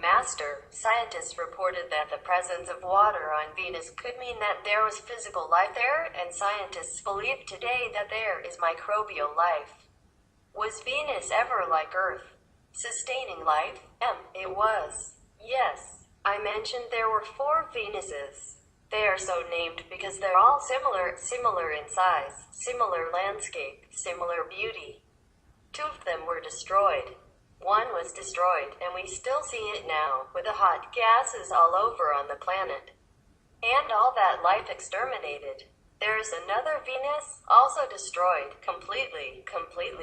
Master, scientists reported that the presence of water on Venus could mean that there was physical life there, and scientists believe today that there is microbial life. Was Venus ever like Earth? Sustaining life? It was. Yes. I mentioned there were 4 Venuses. They are so named because they're all similar in size, similar landscape, similar beauty. 2 of them were destroyed. One was destroyed, and we still see it now, with the hot gases all over on the planet. And all that life exterminated. There is another Venus, also destroyed, completely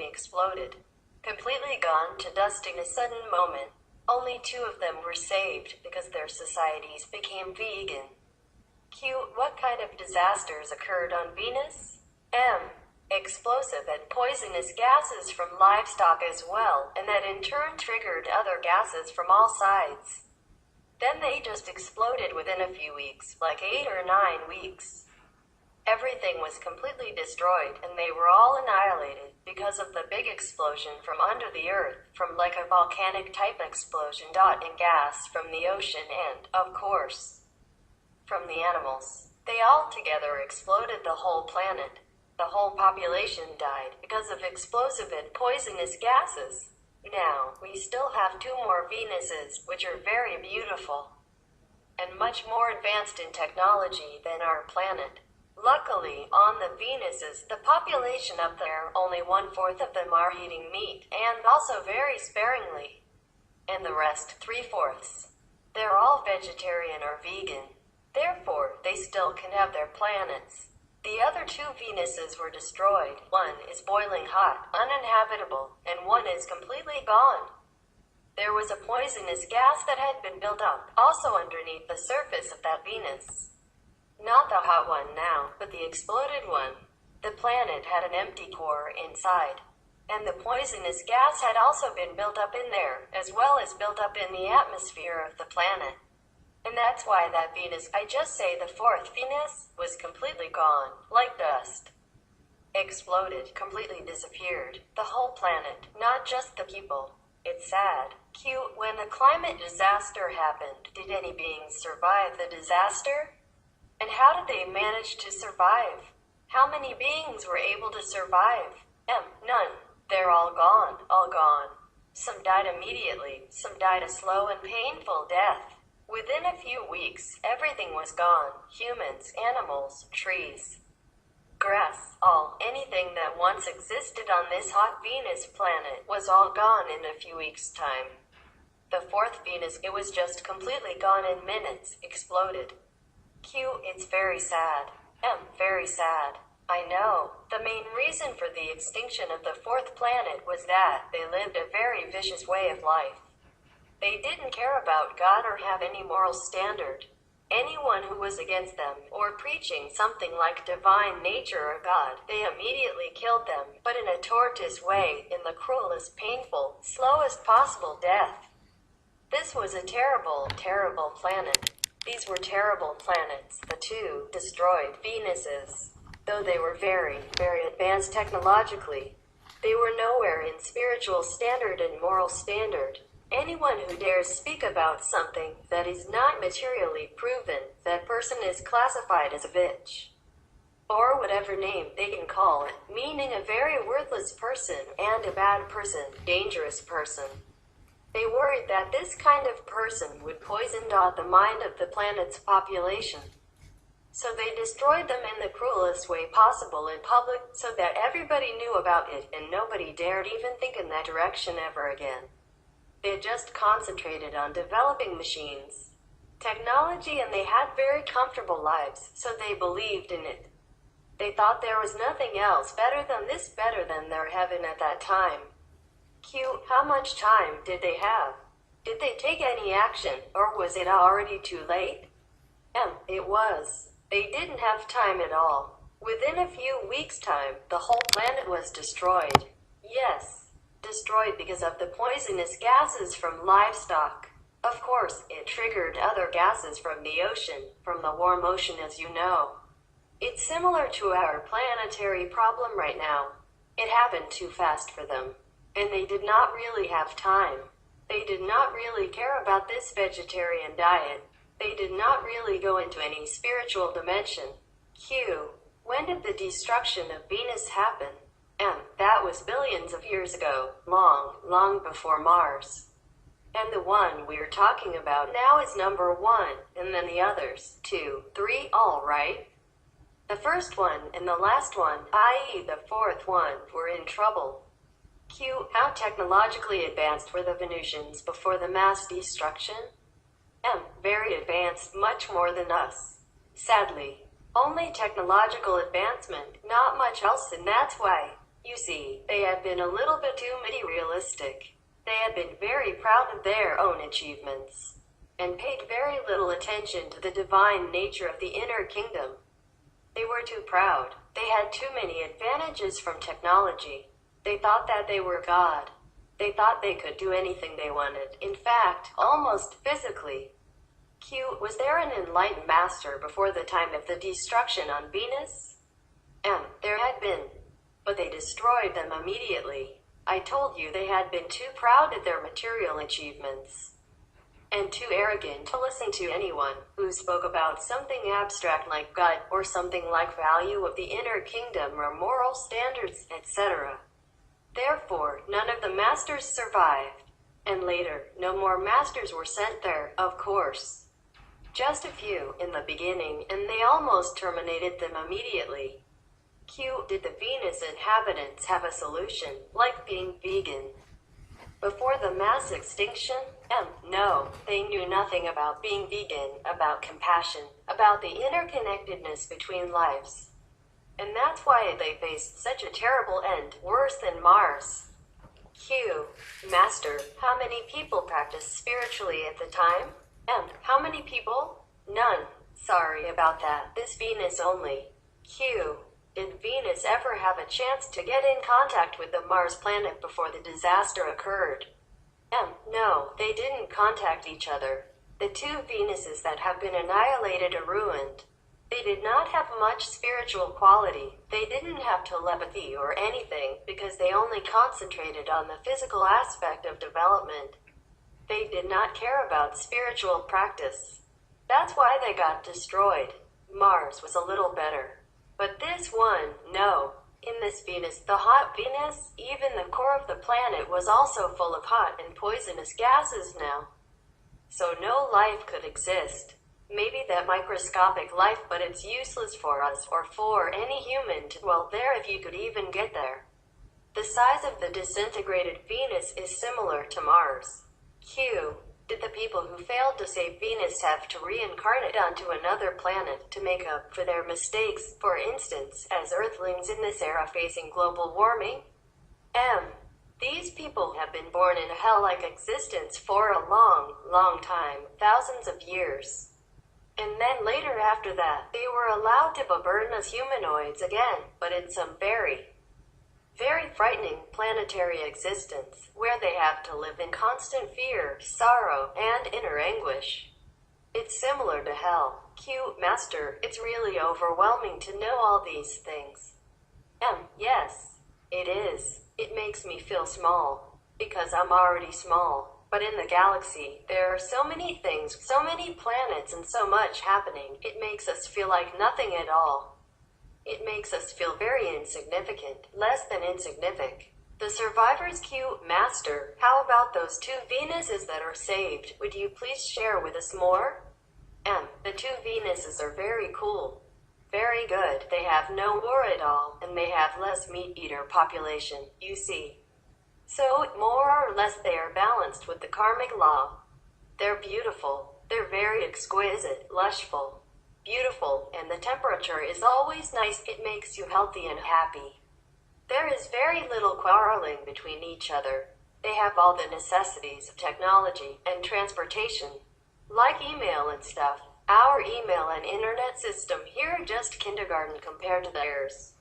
exploded. Completely gone to dust in a sudden moment. Only 2 of them were saved because their societies became vegan. What kind of disasters occurred on Venus? Explosive and poisonous gases from livestock as well, and that in turn triggered other gases from all sides. Then they just exploded within a few weeks, like 8 or 9 weeks. Everything was completely destroyed, and they were all annihilated because of the big explosion from under the earth, from like a volcanic type explosion, and gas from the ocean and, of course, from the animals. They all together exploded the whole planet. The whole population died because of explosive and poisonous gases. Now, we still have 2 more Venuses, which are very beautiful and much more advanced in technology than our planet. Luckily, on the Venuses, the population up there, only 1/4 of them are eating meat, and also very sparingly. And the rest, 3/4. They're all vegetarian or vegan. Therefore, they still can have their planets. The other 2 Venuses were destroyed. One is boiling hot, uninhabitable, and one is completely gone. There was a poisonous gas that had been built up, also underneath the surface of that Venus. Not the hot one now, but the exploded one. The planet had an empty core inside. And the poisonous gas had also been built up in there, as well as built up in the atmosphere of the planet. And that's why that Venus, I just say the 4th Venus, was completely gone, like dust. Exploded, completely disappeared. The whole planet, not just the people. It's sad. When the climate disaster happened, did any beings survive the disaster? And how did they manage to survive? How many beings were able to survive? None. They're all gone, all gone. Some died immediately, some died a slow and painful death. Within a few weeks, everything was gone. Humans, animals, trees, grass, anything that once existed on this hot Venus planet was all gone in a few weeks' time. The 4th Venus, it was just completely gone in minutes, exploded. It's very sad. Very sad. I know. The main reason for the extinction of the 4th planet was that they lived a very vicious way of life. They didn't care about God or have any moral standard. Anyone who was against them, or preaching something like divine nature or God, they immediately killed them, but in a tortoise way, in the cruelest, painful, slowest possible death. This was a terrible, terrible planet. These were terrible planets, the 2 destroyed Venuses. Though they were very, very advanced technologically, they were nowhere in spiritual standard and moral standard. Anyone who dares speak about something that is not materially proven, that person is classified as a bitch. Or whatever name they can call it, meaning a very worthless person and a bad person, dangerous person. They worried that this kind of person would poison the mind of the planet's population. So they destroyed them in the cruelest way possible in public, so that everybody knew about it and nobody dared even think in that direction ever again. They just concentrated on developing machines, technology, and they had very comfortable lives, so they believed in it. They thought there was nothing else better than this, better than their heaven at that time. How much time did they have? Did they take any action, or was it already too late? It was. They didn't have time at all. Within a few weeks' time, the whole planet was destroyed. Yes. Destroyed because of the poisonous gases from livestock. Of course, it triggered other gases from the ocean, from the warm ocean, as you know. It's similar to our planetary problem right now. It happened too fast for them, and they did not really have time. They did not really care about this vegetarian diet. They did not really go into any spiritual dimension. Q. When did the destruction of Venus happen? M. That was billions of years ago, long, long before Mars. And the one we're talking about now is number 1, and then the others, 2, 3, all right? The first one and the last one, i.e. the fourth one, were in trouble. Q. How technologically advanced were the Venusians before the mass destruction? M. Very advanced, much more than us. Sadly, only technological advancement, not much else, and that's why, you see, they had been a little bit too materialistic. They had been very proud of their own achievements, and paid very little attention to the divine nature of the inner kingdom. They were too proud. They had too many advantages from technology. They thought that they were God. They thought they could do anything they wanted, in fact, almost physically. Q. Was there an enlightened master before the time of the destruction on Venus? M. There had been, but they destroyed them immediately. I told you they had been too proud of their material achievements, and too arrogant to listen to anyone who spoke about something abstract like God or something like value of the inner kingdom or moral standards, etc. Therefore, none of the masters survived, and later, no more masters were sent there, of course. Just a few in the beginning, and they almost terminated them immediately. Q. Did the Venus inhabitants have a solution, like being vegan, before the mass extinction? M. No, they knew nothing about being vegan, about compassion, about the interconnectedness between lives. And that's why they faced such a terrible end, worse than Mars. Q. Master, how many people practiced spiritually at the time? M. How many people? None. Sorry about that. This Venus only. Q. Did Venus ever have a chance to get in contact with the Mars planet before the disaster occurred? M. No, they didn't contact each other. The two Venuses that have been annihilated or ruined. They did not have much spiritual quality. They didn't have telepathy or anything because they only concentrated on the physical aspect of development. They did not care about spiritual practice. That's why they got destroyed. Mars was a little better. But this one, no. In this Venus, the hot Venus, even the core of the planet was also full of hot and poisonous gases now. So no life could exist. Maybe that microscopic life, but it's useless for us or for any human to dwell there if you could even get there. The size of the disintegrated Venus is similar to Mars. Q. Did the people who failed to save Venus have to reincarnate onto another planet to make up for their mistakes, for instance, as Earthlings in this era facing global warming? M. These people have been born in a hell-like existence for a long, long time, thousands of years. And then later after that, they were allowed to be born as humanoids again, but in some very frightening planetary existence, where they have to live in constant fear, sorrow, and inner anguish. It's similar to hell. Q. Master, it's really overwhelming to know all these things. M. Yes, it is. It makes me feel small, because I'm already small. But in the galaxy, there are so many things, so many planets, and so much happening, it makes us feel like nothing at all. It makes us feel very insignificant, less than insignificant. The survivors. Q. Master, how about those two Venuses that are saved? Would you please share with us more? M. The two Venuses are very cool. Very good. They have no war at all, and they have less meat-eater population, you see. So, more or less they are balanced with the karmic law. They're beautiful. They're very exquisite, lushful, beautiful, and the temperature is always nice. It makes you healthy and happy. There is very little quarreling between each other. They have all the necessities of technology and transportation, like email and stuff. Our email and internet system here are just kindergarten compared to theirs.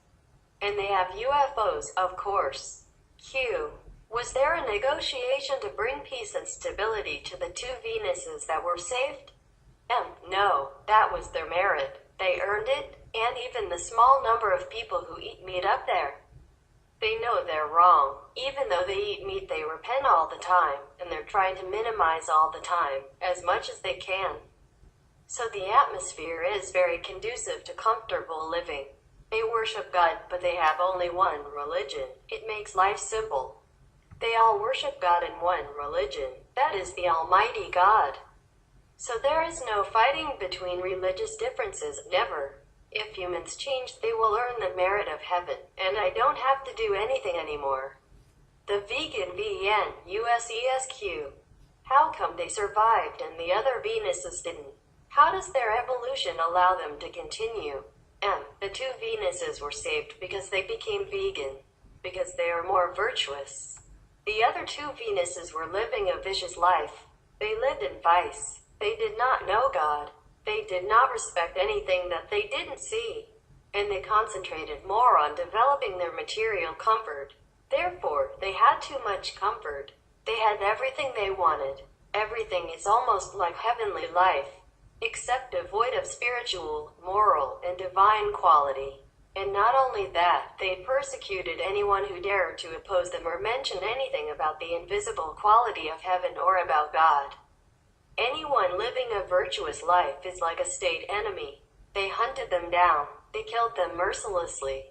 And they have UFOs, of course. Q. Was there a negotiation to bring peace and stability to the two Venuses that were saved? M. No, that was their merit. They earned it, and even the small number of people who eat meat up there. They know they're wrong. Even though they eat meat, they repent all the time, and they're trying to minimize all the time, as much as they can. So the atmosphere is very conducive to comfortable living. They worship God, but they have only one religion. It makes life simple. They all worship God in one religion. That is the Almighty God. So there is no fighting between religious differences, never. If humans change, they will earn the merit of heaven, and I don't have to do anything anymore. The vegan VN, USESQ. How come they survived and the other Venuses didn't? How does their evolution allow them to continue? The two Venuses were saved because they became vegan, because they are more virtuous. The other two Venuses were living a vicious life. They lived in vice. They did not know God. They did not respect anything that they didn't see. And they concentrated more on developing their material comfort. Therefore, they had too much comfort. They had everything they wanted. Everything is almost like heavenly life, except devoid of spiritual, moral, and divine quality. And not only that, they persecuted anyone who dared to oppose them or mention anything about the invisible quality of heaven or about God. Anyone living a virtuous life is like a state enemy. They hunted them down. They killed them mercilessly.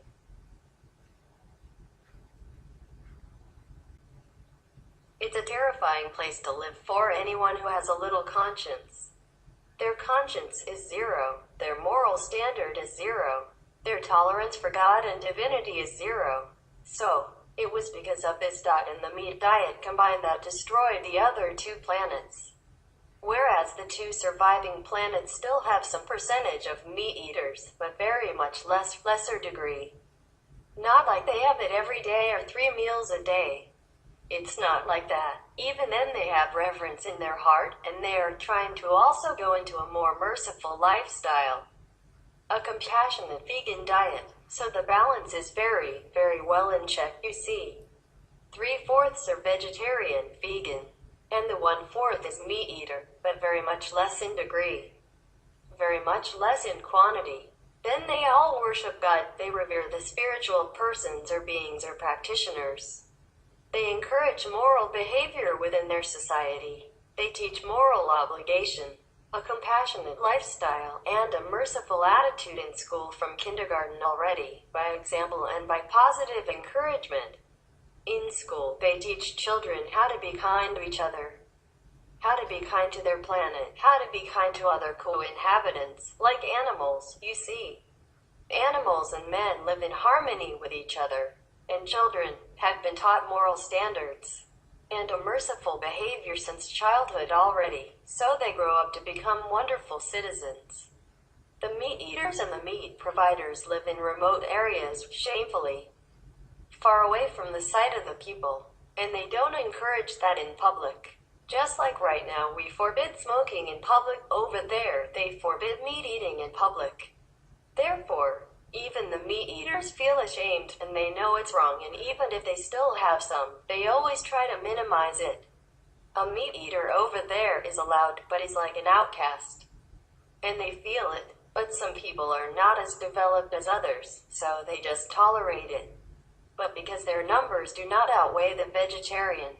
It's a terrifying place to live for anyone who has a little conscience. Their conscience is zero. Their moral standard is zero. Their tolerance for God and divinity is zero. So, it was because of this diet and the meat diet combined that destroyed the other two planets. Whereas the two surviving planets still have some percentage of meat eaters, but very much lesser degree. Not like they have it every day or 3 meals a day. It's not like that. Even then they have reverence in their heart, and they are trying to also go into a more merciful lifestyle. A compassionate vegan diet, so the balance is very, very well in check, you see. 3/4 are vegetarian, vegan, and the 1/4 is meat eater, but very much less in degree. Very much less in quantity. Then they all worship God, they revere the spiritual persons or beings or practitioners. They encourage moral behavior within their society. They teach moral obligation, a compassionate lifestyle, and a merciful attitude in school from kindergarten already, by example and by positive encouragement. In school, they teach children how to be kind to each other, how to be kind to their planet, how to be kind to other co-inhabitants, like animals, you see. Animals and men live in harmony with each other, and children have been taught moral standards and a merciful behavior since childhood already, so they grow up to become wonderful citizens. The meat eaters and the meat providers live in remote areas, shamefully, far away from the sight of the people, and they don't encourage that in public. Just like right now we forbid smoking in public, over there they forbid meat eating in public. Therefore, even the meat eaters feel ashamed, and they know it's wrong, and even if they still have some, they always try to minimize it. A meat eater over there is allowed, but is like an outcast. And they feel it, but some people are not as developed as others, so they just tolerate it. But because their numbers do not outweigh the vegetarian,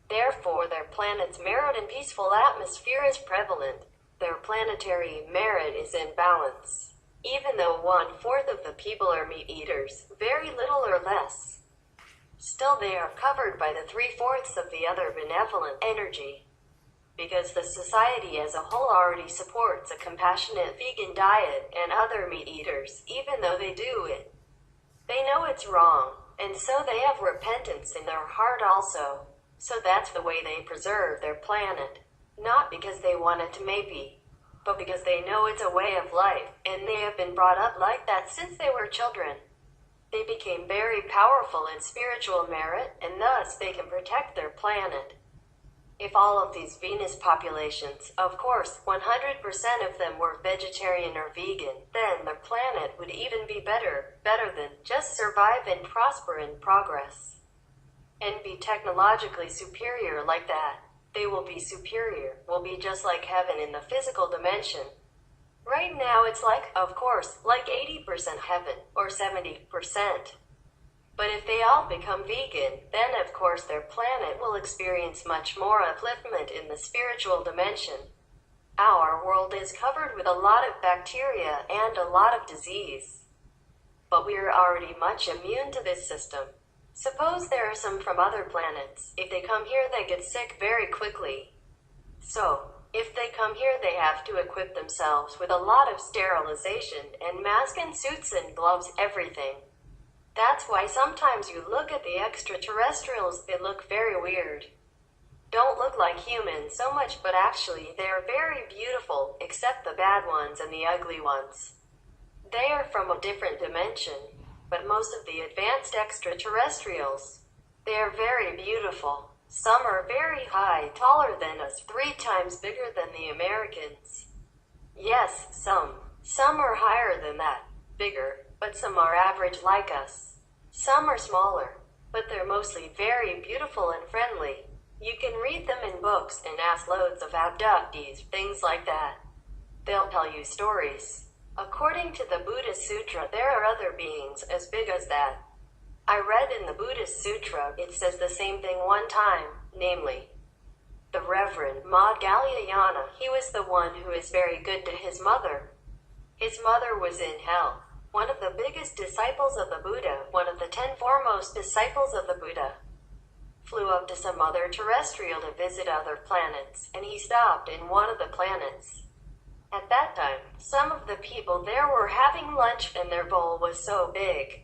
therefore their planet's merit and peaceful atmosphere is prevalent. Their planetary merit is in balance. Even though 1/4 of the people are meat eaters, very little or less, still they are covered by the 3/4 of the other benevolent energy. Because the society as a whole already supports a compassionate vegan diet and other meat eaters, even though they do it. They know it's wrong, and so they have repentance in their heart also. So that's the way they preserve their planet. Not because they want it to maybe, but because they know it's a way of life, and they have been brought up like that since they were children. They became very powerful in spiritual merit, and thus they can protect their planet. If all of these Venus populations, of course, 100% of them were vegetarian or vegan, then the planet would even be better than just survive and prosper and progress. And be technologically superior like that. They will be superior, will be just like heaven in the physical dimension. Right now it's like, of course, like 80% heaven, or 70%. But if they all become vegan, then of course their planet will experience much more upliftment in the spiritual dimension. Our world is covered with a lot of bacteria and a lot of disease. But we're already much immune to this system. Suppose there are some from other planets. If they come here, they get sick very quickly. So, if they come here, they have to equip themselves with a lot of sterilization and mask and suits and gloves, everything. That's why sometimes you look at the extraterrestrials, they look very weird. Don't look like humans so much, but actually they are very beautiful, except the bad ones and the ugly ones. They are from a different dimension, but most of the advanced extraterrestrials, they are very beautiful. Some are very high, taller than us, 3 times bigger than the Americans. Yes, some are higher than that, bigger, but some are average like us. Some are smaller, but they're mostly very beautiful and friendly. You can read them in books and ask loads of abductees, things like that. They'll tell you stories. According to the Buddhist Sutra, there are other beings as big as that. I read in the Buddhist Sutra, it says the same thing one time, namely, the Reverend Maud Galiayana, he was the one who is very good to his mother. His mother was in hell. One of the biggest disciples of the Buddha, one of the 10 foremost disciples of the Buddha, flew up to some other terrestrial to visit other planets, and he stopped in one of the planets. At that time, some of the people there were having lunch and their bowl was so big.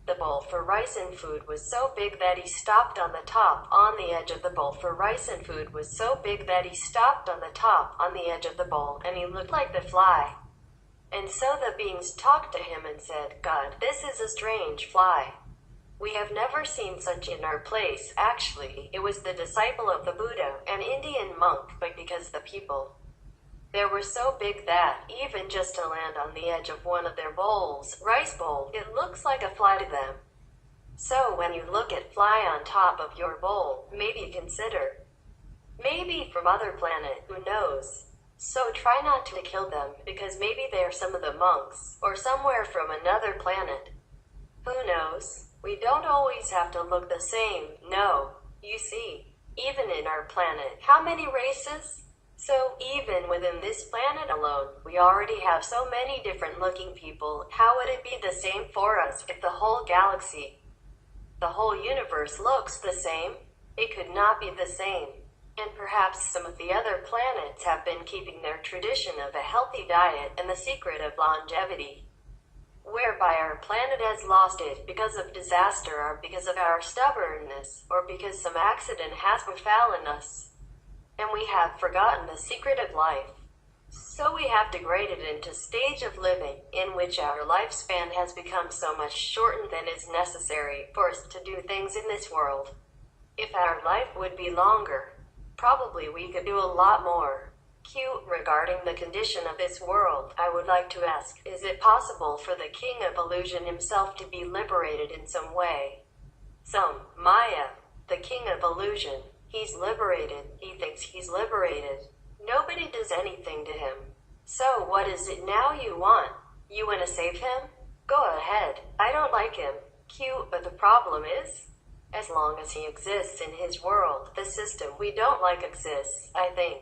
The bowl for rice and food was so big that he stopped on the top. On the edge of the bowl for rice and food was so big that he stopped on the top, on the edge of the bowl, and he looked like the fly. And so the beings talked to him and said, "God, this is a strange fly. We have never seen such in our place." Actually, it was the disciple of the Buddha, an Indian monk, but because the people there were so big that, even just to land on the edge of one of their bowls, rice bowl, it looks like a fly to them. So when you look at fly on top of your bowl, maybe consider. Maybe from other planet, who knows? So try not to kill them, because maybe they are some of the monks, or somewhere from another planet. Who knows? We don't always have to look the same, no. You see, even in our planet, how many races? So even within this planet alone, we already have so many different looking people. How would it be the same for us if the whole galaxy, the whole universe looks the same? It could not be the same. And perhaps some of the other planets have been keeping their tradition of a healthy diet and the secret of longevity, whereby our planet has lost it because of disaster or because of our stubbornness or because some accident has befallen us. And we have forgotten the secret of life. So we have degraded into stage of living in which our lifespan has become so much shortened than is necessary for us to do things in this world. If our life would be longer, probably we could do a lot more. Q. Regarding the condition of this world, I would like to ask, is it possible for the King of Illusion himself to be liberated in some way? Maya, the King of Illusion, he's liberated. He thinks he's liberated. Nobody does anything to him. So what is it now you want? You want to save him? Go ahead. I don't like him. Q. But the problem is, as long as he exists in his world, the system we don't like exists, I think.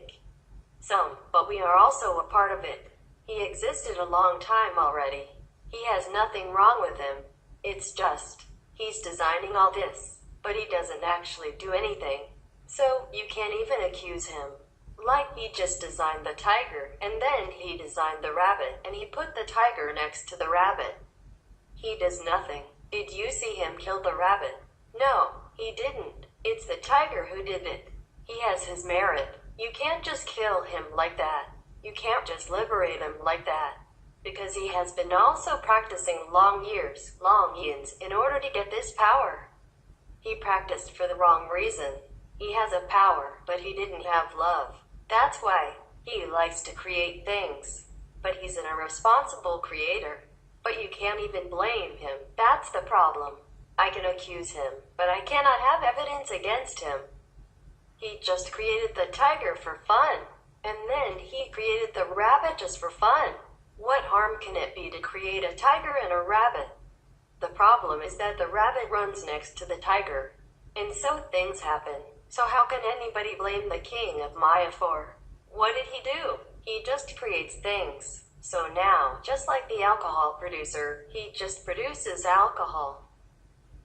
But we are also a part of it. He existed a long time already. He has nothing wrong with him. It's just, he's designing all this, but he doesn't actually do anything. So, you can't even accuse him. Like he just designed the tiger, and then he designed the rabbit, and he put the tiger next to the rabbit. He does nothing. Did you see him kill the rabbit? No, he didn't. It's the tiger who did it. He has his merit. You can't just kill him like that. You can't just liberate him like that. Because he has been also practicing long years, in order to get this power. He practiced for the wrong reason. He has a power, but he didn't have love. That's why he likes to create things. But he's an irresponsible creator. But you can't even blame him. That's the problem. I can accuse him, but I cannot have evidence against him. He just created the tiger for fun. And then he created the rabbit just for fun. What harm can it be to create a tiger and a rabbit? The problem is that the rabbit runs next to the tiger. And so things happen. So how can anybody blame the king of Maya for? What did he do? He just creates things. So now, just like the alcohol producer, he just produces alcohol.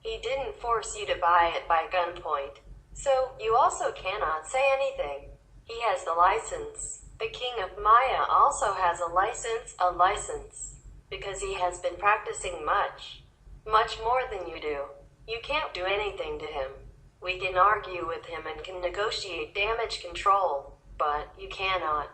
He didn't force you to buy it by gunpoint. So, you also cannot say anything. He has the license. The king of Maya also has a license. Because he has been practicing much more than you do. You can't do anything to him. We can argue with him and can negotiate damage control, but you cannot,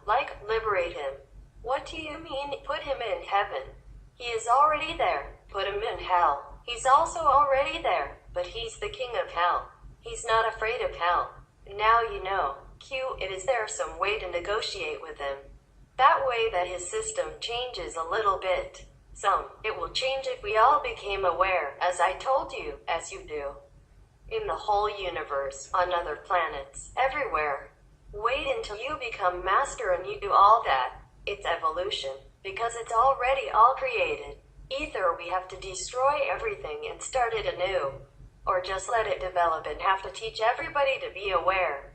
liberate him. What do you mean, put him in heaven? He is already there. Put him in hell. He's also already there, but he's the king of hell. He's not afraid of hell. Now you know. Is there some way to negotiate with him? That way that his system changes a little bit. It will change if we all became aware, as I told you, as you do. In the whole universe, on other planets, everywhere. Wait until you become master and you do all that. It's evolution, because it's already all created. Either we have to destroy everything and start it anew, or just let it develop and have to teach everybody to be aware.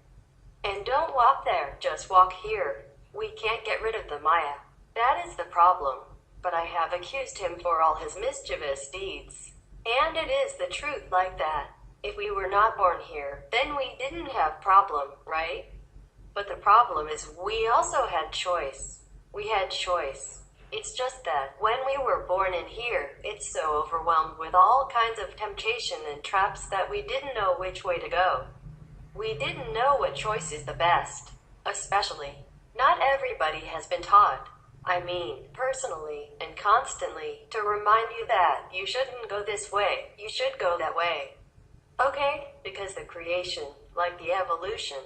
And don't walk there, just walk here. We can't get rid of the Maya. That is the problem. But I have accused him for all his mischievous deeds. And it is the truth like that. If we were not born here, then we didn't have problem, right? But the problem is we also had choice. We had choice. It's just that when we were born in here, it's so overwhelmed with all kinds of temptation and traps that we didn't know which way to go. We didn't know what choice is the best. Especially, not everybody has been taught. I mean, personally and constantly, to remind you that you shouldn't go this way, you should go that way. Okay? Because the creation, like the evolution,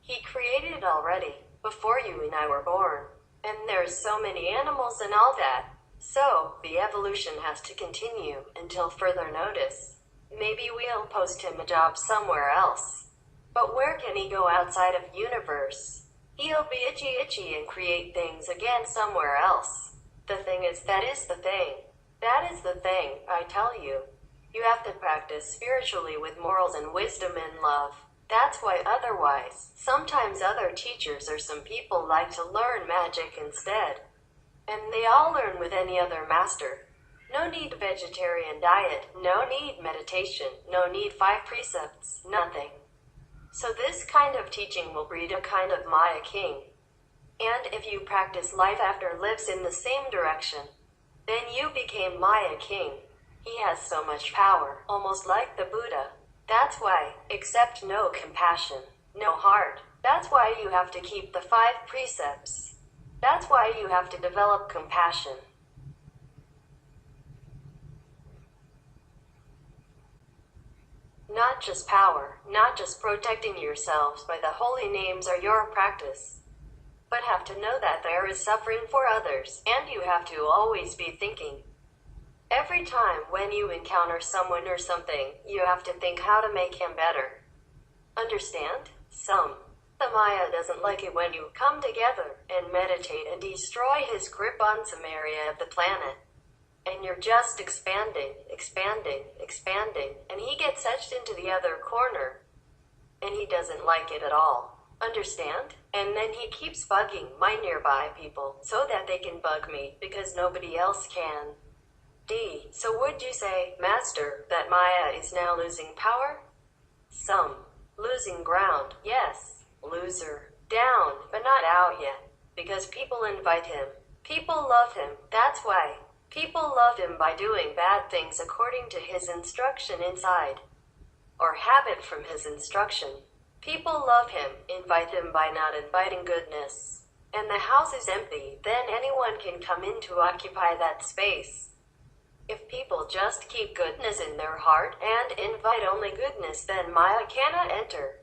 he created it already, before you and I were born. And there's so many animals and all that. So, the evolution has to continue until further notice. Maybe we'll post him a job somewhere else. But where can he go outside of universe? He'll be itchy and create things again somewhere else. The thing is, that is the thing. That is the thing, I tell you. You have to practice spiritually with morals and wisdom and love. That's why otherwise, sometimes other teachers or some people like to learn magic instead. And they all learn with any other master. No need vegetarian diet, no need meditation, no need 5 precepts, nothing. So this kind of teaching will breed a kind of Maya king. And if you practice life after lives in the same direction, then you became Maya king. He has so much power, almost like the Buddha. That's why, accept no compassion, no heart. That's why you have to keep the 5 precepts. That's why you have to develop compassion. Not just power, not just protecting yourselves by the holy names or your practice, but have to know that there is suffering for others, and you have to always be thinking. Every time when you encounter someone or something, you have to think how to make him better. Understand? The Maya doesn't like it when you come together and meditate and destroy his grip on some area of the planet. And you're just expanding, and he gets etched into the other corner. And he doesn't like it at all. Understand? And then he keeps bugging my nearby people so that they can bug me because nobody else can. So would you say, Master, that Maya is now losing power? Losing ground, yes. Loser. Down, but not out yet. Because people invite him. People love him, that's why. People love him by doing bad things according to his instruction inside. Or habit from his instruction. People love him, invite him by not inviting goodness. And the house is empty, then anyone can come in to occupy that space. If people just keep goodness in their heart and invite only goodness, then Maya cannot enter.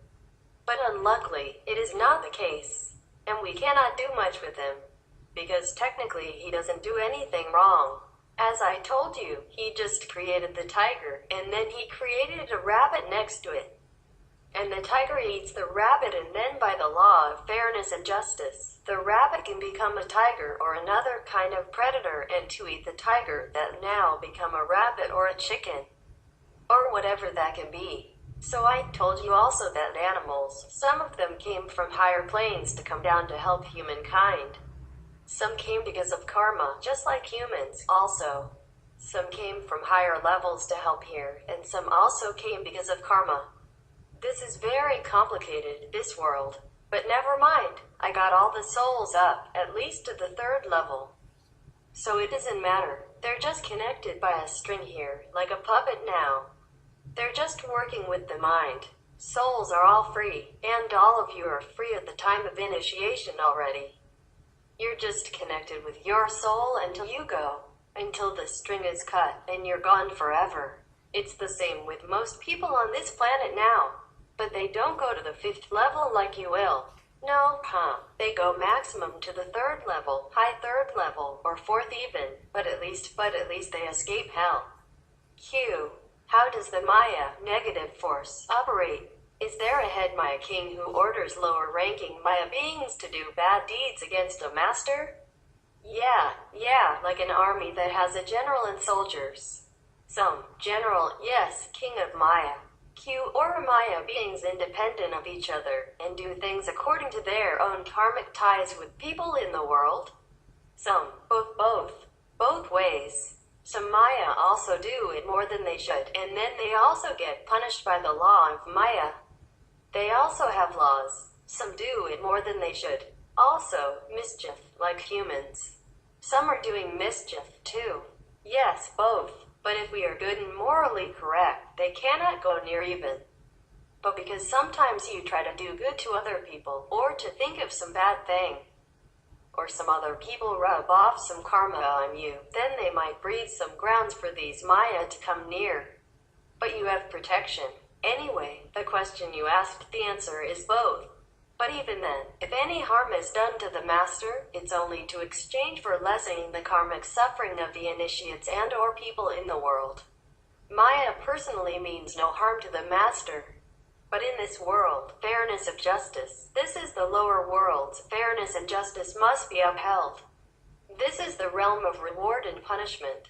But unluckily, it is not the case. And we cannot do much with him. Because technically he doesn't do anything wrong. As I told you, he just created the tiger, and then he created a rabbit next to it. And the tiger eats the rabbit, and then by the law of fairness and justice, the rabbit can become a tiger or another kind of predator, and to eat the tiger that now become a rabbit or a chicken, or whatever that can be. So I told you also that animals, some of them came from higher planes to come down to help humankind. Some came because of karma, just like humans, also. Some came from higher levels to help here, and some also came because of karma. This is very complicated, this world. But never mind, I got all the souls up, at least to the 3rd level. So it doesn't matter, they're just connected by a string here, like a puppet now. They're just working with the mind. Souls are all free, and all of you are free at the time of initiation already. You're just connected with your soul until you go, until the string is cut, and you're gone forever. It's the same with most people on this planet now. But they don't go to the 5th level like you will. No, they go maximum to the 3rd level, high 3rd level, or 4th even, but at least they escape hell. Q. How does the Maya, negative force, operate? Is there a head Maya king who orders lower ranking Maya beings to do bad deeds against a master? Yeah, like an army that has a general and soldiers. Some general, yes, king of Maya. Q or Maya beings independent of each other, and do things according to their own karmic ties with people in the world. Some, both ways. Some Maya also do it more than they should, and then they also get punished by the law of Maya. They also have laws. Some do it more than they should. Also, mischief, like humans. Some are doing mischief, too. Yes, both. But if we are good and morally correct, they cannot go near even. But because sometimes you try to do good to other people, or to think of some bad thing, or some other people rub off some karma on you, then they might breathe some grounds for these Maya to come near. But you have protection. Anyway, the question you asked, the answer is both. But even then, if any harm is done to the master, it's only to exchange for lessening the karmic suffering of the initiates and or people in the world. Maya personally means no harm to the master. But in this world, fairness of justice, this is the lower worlds, fairness and justice must be upheld. This is the realm of reward and punishment.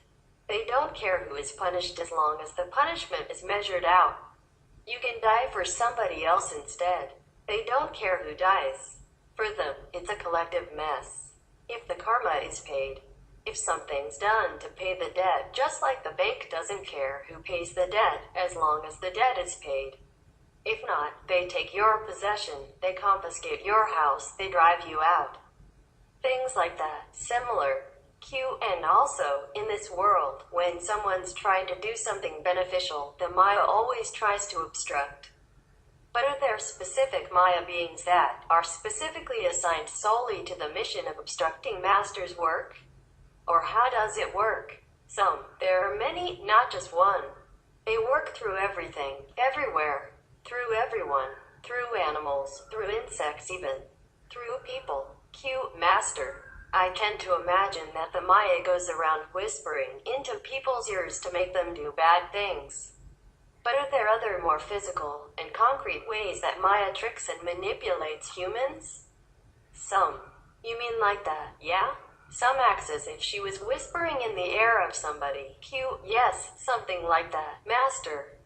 They don't care who is punished as long as the punishment is measured out. You can die for somebody else instead. They don't care who dies. For them, it's a collective mess. If the karma is paid, if something's done to pay the debt, just like the bank doesn't care who pays the debt, as long as the debt is paid. If not, they take your possession, they confiscate your house, they drive you out. Things like that, similar. Q. And also, in this world, when someone's trying to do something beneficial, the Maya always tries to obstruct. But are there specific Maya beings that are specifically assigned solely to the mission of obstructing Master's work? Or how does it work? Some. There are many, not just one. They work through everything, everywhere. Through everyone. Through animals, through insects even. Through people. Q. Master. I tend to imagine that the Maya goes around whispering into people's ears to make them do bad things. But are there other more physical and concrete ways that Maya tricks and manipulates humans? Some. You mean like that, yeah? Some acts as if she was whispering in the ear of somebody. Q. Yes, something like that, Master.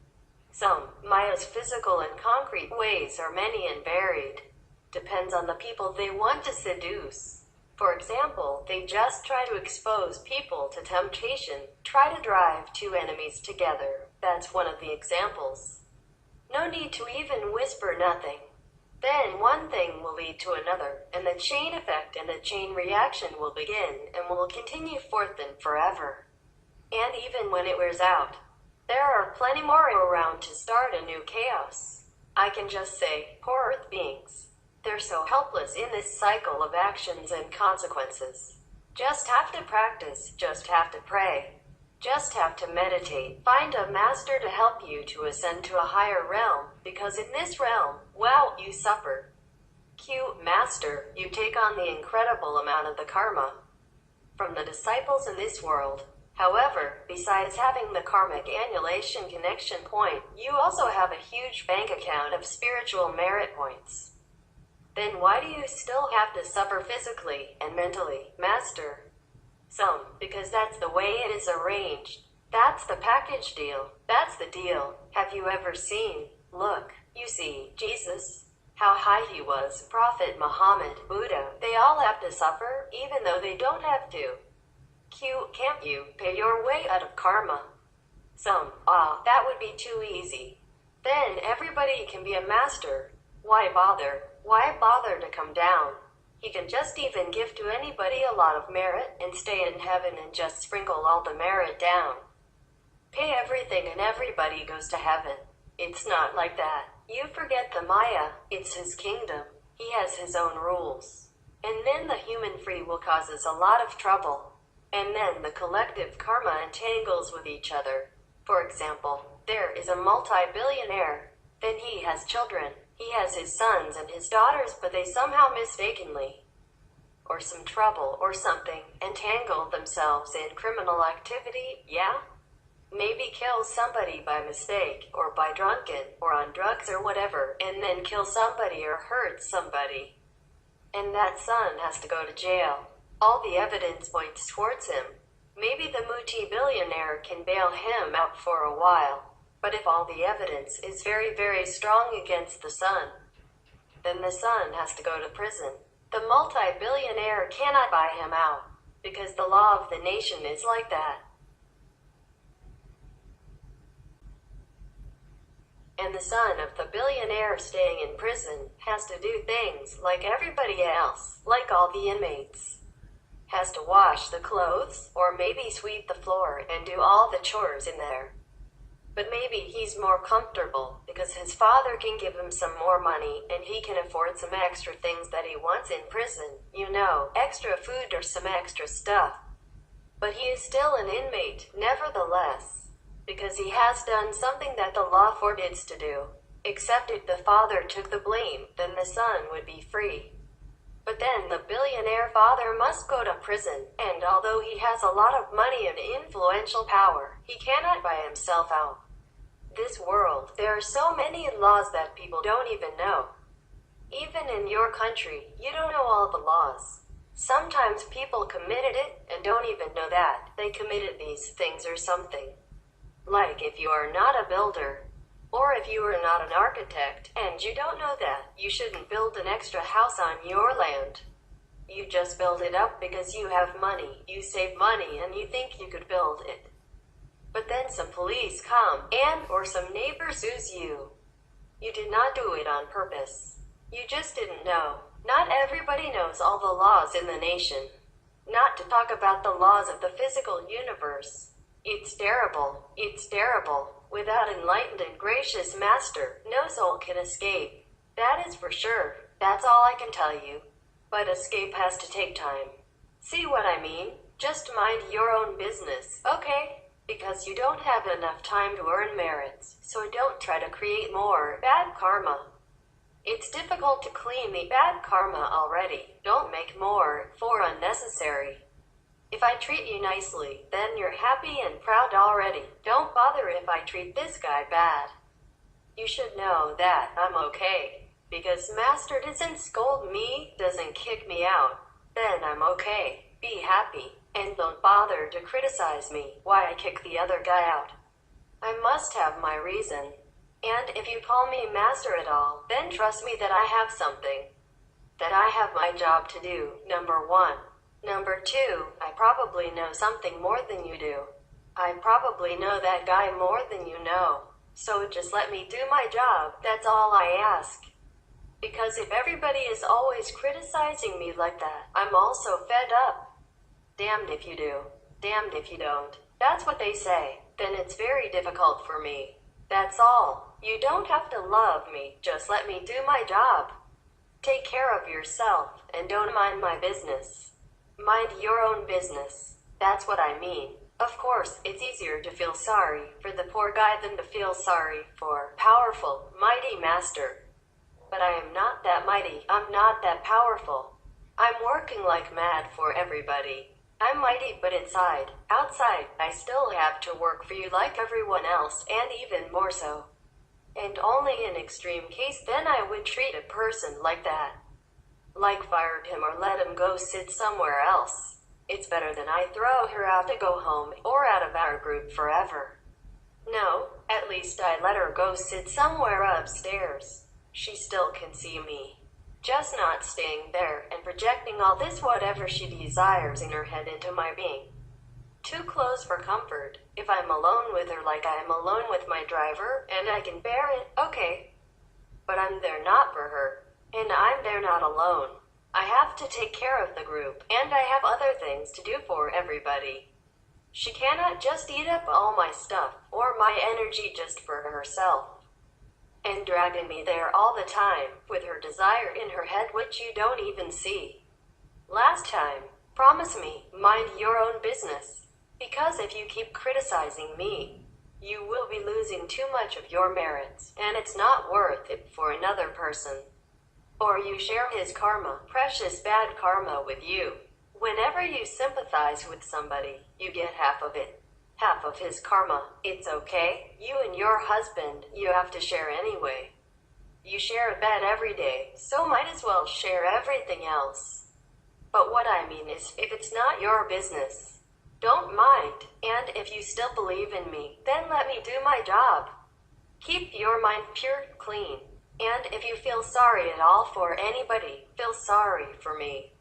Some. Maya's physical and concrete ways are many and varied. Depends on the people they want to seduce. For example, they just try to expose people to temptation, try to drive two enemies together. That's one of the examples. No need to even whisper nothing. Then one thing will lead to another, and the chain effect and the chain reaction will begin and will continue forth and forever. And even when it wears out, there are plenty more around to start a new chaos. I can just say, poor Earth beings. They're so helpless in this cycle of actions and consequences. Just have to practice, just have to pray. Just have to meditate. Find a master to help you to ascend to a higher realm, because in this realm, wow, you suffer. Q. Master, you take on the incredible amount of the karma from the disciples in this world. However, besides having the karmic annihilation connection point, you also have a huge bank account of spiritual merit points. Then why do you still have to suffer physically and mentally, Master? Some, because that's the way it is arranged. That's the package deal. That's the deal. Have you ever seen? Look, you see, Jesus, how high he was, Prophet Muhammad, Buddha, they all have to suffer, even though they don't have to. Can't you pay your way out of karma? Some, that would be too easy. Then everybody can be a master. Why bother? Why bother to come down? He can just even give to anybody a lot of merit and stay in heaven and just sprinkle all the merit down. Pay everything and everybody goes to heaven. It's not like that. You forget the Maya. It's his kingdom. He has his own rules. And then the human free will causes a lot of trouble. And then the collective karma entangles with each other. For example, there is a multi-billionaire. Then he has children. He has his sons and his daughters, but they somehow mistakenly, or some trouble or something, entangle themselves in criminal activity, yeah? Maybe kill somebody by mistake, or by drunken, or on drugs or whatever, and then kill somebody or hurt somebody. And that son has to go to jail. All the evidence points towards him. Maybe the multi-billionaire can bail him out for a while. But if all the evidence is very, very strong against the son, then the son has to go to prison. The multi-billionaire cannot buy him out, because the law of the nation is like that. And the son of the billionaire staying in prison has to do things like everybody else, like all the inmates. Has to wash the clothes, or maybe sweep the floor and do all the chores in there. But maybe he's more comfortable because his father can give him some more money and he can afford some extra things that he wants in prison. You know, extra food or some extra stuff. But he is still an inmate, nevertheless, because he has done something that the law forbids to do. Except if the father took the blame, then the son would be free. But then the billionaire father must go to prison, and although he has a lot of money and influential power, he cannot buy himself out. This world, there are so many laws that people don't even know. Even in your country, you don't know all the laws. Sometimes people committed it and don't even know that they committed these things or something. Like if you are not a builder, or if you are not an architect, and you don't know that, you shouldn't build an extra house on your land. You just build it up because you have money, you save money, and you think you could build it. But then some police come, or some neighbor sues you. You did not do it on purpose. You just didn't know. Not everybody knows all the laws in the nation. Not to talk about the laws of the physical universe. It's terrible. It's terrible. Without enlightened and gracious master, no soul can escape. That is for sure. That's all I can tell you. But escape has to take time. See what I mean? Just mind your own business, okay? Because you don't have enough time to earn merits, so don't try to create more bad karma. It's difficult to clean the bad karma already. Don't make more for unnecessary. If I treat you nicely, then you're happy and proud already. Don't bother if I treat this guy bad. You should know that I'm okay. Because Master doesn't scold me, doesn't kick me out. Then I'm okay. Be happy. And don't bother to criticize me why I kick the other guy out. I must have my reason. And if you call me Master at all, then trust me that I have something. That I have my job to do, number one. Number two, I probably know something more than you do. I probably know that guy more than you know. So just let me do my job, that's all I ask. Because if everybody is always criticizing me like that, I'm also fed up. Damned if you do, damned if you don't. That's what they say. Then it's very difficult for me. That's all. You don't have to love me, just let me do my job. Take care of yourself, and don't mind my business. Mind your own business. That's what I mean. Of course, it's easier to feel sorry for the poor guy than to feel sorry for powerful, mighty master. But I am not that mighty. I'm not that powerful. I'm working like mad for everybody. I'm mighty, but outside, I still have to work for you like everyone else, and even more so. And only in extreme case then I would treat a person like that. Like fired him or let him go sit somewhere else. It's better than I throw her out to go home or out of our group forever. No, at least I let her go sit somewhere upstairs. She still can see me. Just not staying there and projecting all this whatever she desires in her head into my being. Too close for comfort. If I'm alone with her like I'm alone with my driver, and I can bear it, okay. But I'm there not for her. And I'm there not alone. I have to take care of the group, and I have other things to do for everybody. She cannot just eat up all my stuff, or my energy just for herself. And dragging me there all the time, with her desire in her head which you don't even see. Last time, promise me, mind your own business. Because if you keep criticizing me, you will be losing too much of your merits, and it's not worth it for another person. Or you share his karma, precious bad karma with you. Whenever you sympathize with somebody, you get half of it. Half of his karma. It's okay. You and your husband, you have to share anyway. You share a bed every day, so might as well share everything else. But what I mean is, if it's not your business, don't mind. And if you still believe in me, then let me do my job. Keep your mind pure, clean. And if you feel sorry at all for anybody, feel sorry for me.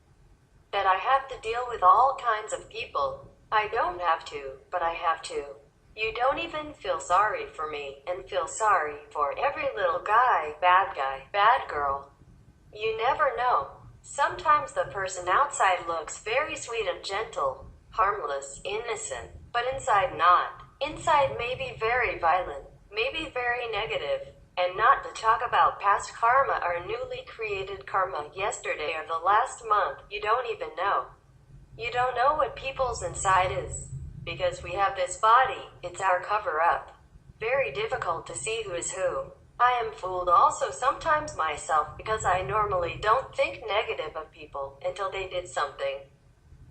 That I have to deal with all kinds of people. I don't have to, but I have to. You don't even feel sorry for me, and feel sorry for every little guy, bad girl. You never know. Sometimes the person outside looks very sweet and gentle, harmless, innocent, but inside not. Inside may be very violent, maybe very negative, and not to talk about past karma or newly created karma yesterday or the last month. You don't even know. You don't know what people's inside is. Because we have this body, it's our cover-up. Very difficult to see who is who. I am fooled also sometimes myself because I normally don't think negative of people until they did something.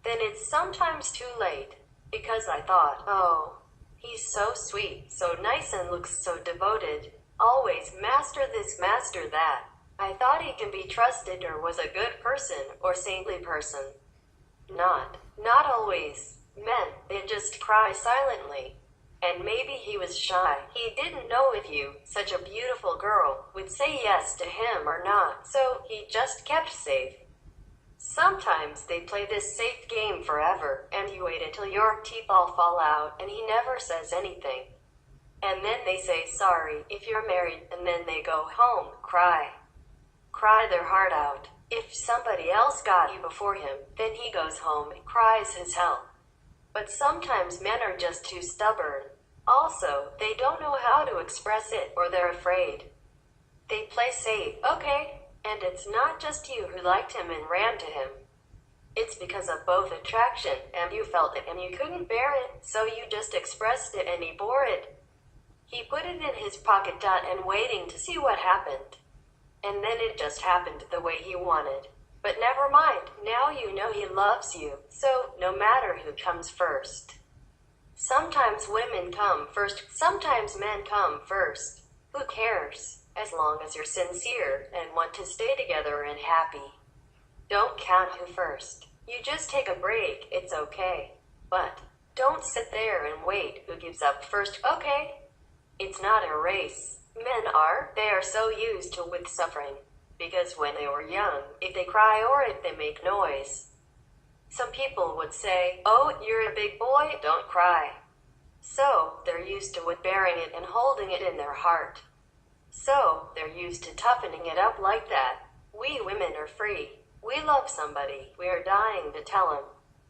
Then it's sometimes too late. Because I thought, oh, he's so sweet, so nice and looks so devoted. Always master this, master that. I thought he can be trusted or was a good person or saintly person. Not always. Men, they just cry silently. And maybe he was shy. He didn't know if you, such a beautiful girl, would say yes to him or not, so he just kept safe. Sometimes they play this safe game forever, and you wait until your teeth all fall out and he never says anything. And then they say sorry if you're married, and then they go home, cry their heart out. If somebody else got you before him, then he goes home and cries his hell. But sometimes men are just too stubborn. Also, they don't know how to express it, or they're afraid. They play safe, okay, and it's not just you who liked him and ran to him. It's because of both attraction, and you felt it and you couldn't bear it, so you just expressed it and he bore it. He put it in his pocket and waiting to see what happened. And then it just happened the way he wanted. But never mind, now you know he loves you, so no matter who comes first. Sometimes women come first, sometimes men come first. Who cares? As long as you're sincere and want to stay together and happy. Don't count who first. You just take a break, it's okay. But don't sit there and wait who gives up first, okay? It's not a race. They are so used to with suffering. Because when they were young, if they cry or if they make noise, some people would say, oh, you're a big boy, don't cry. So, they're used to with bearing it and holding it in their heart. So, they're used to toughening it up like that. We women are free. We love somebody. We are dying to tell him.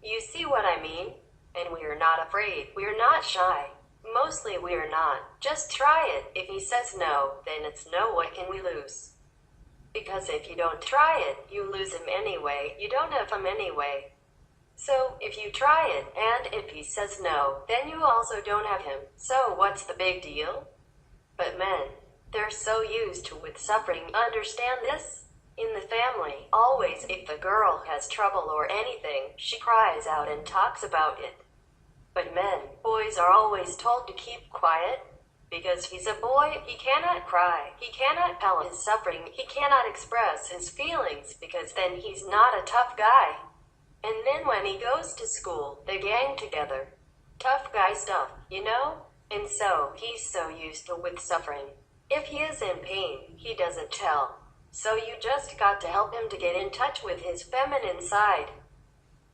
You see what I mean? And we are not afraid. We are not shy. Mostly we are not. Just try it. If he says no, then it's no, what can we lose? Because if you don't try it, you lose him anyway. You don't have him anyway. So, if you try it, and if he says no, then you also don't have him. So what's the big deal? But men, they're so used to with suffering. Understand this? In the family, always if the girl has trouble or anything, she cries out and talks about it. But boys are always told to keep quiet. Because he's a boy, he cannot cry, he cannot tell his suffering, he cannot express his feelings because then he's not a tough guy. And then when he goes to school, they gang together. Tough guy stuff, you know? And so, he's so used to with suffering. If he is in pain, he doesn't tell. So you just got to help him to get in touch with his feminine side.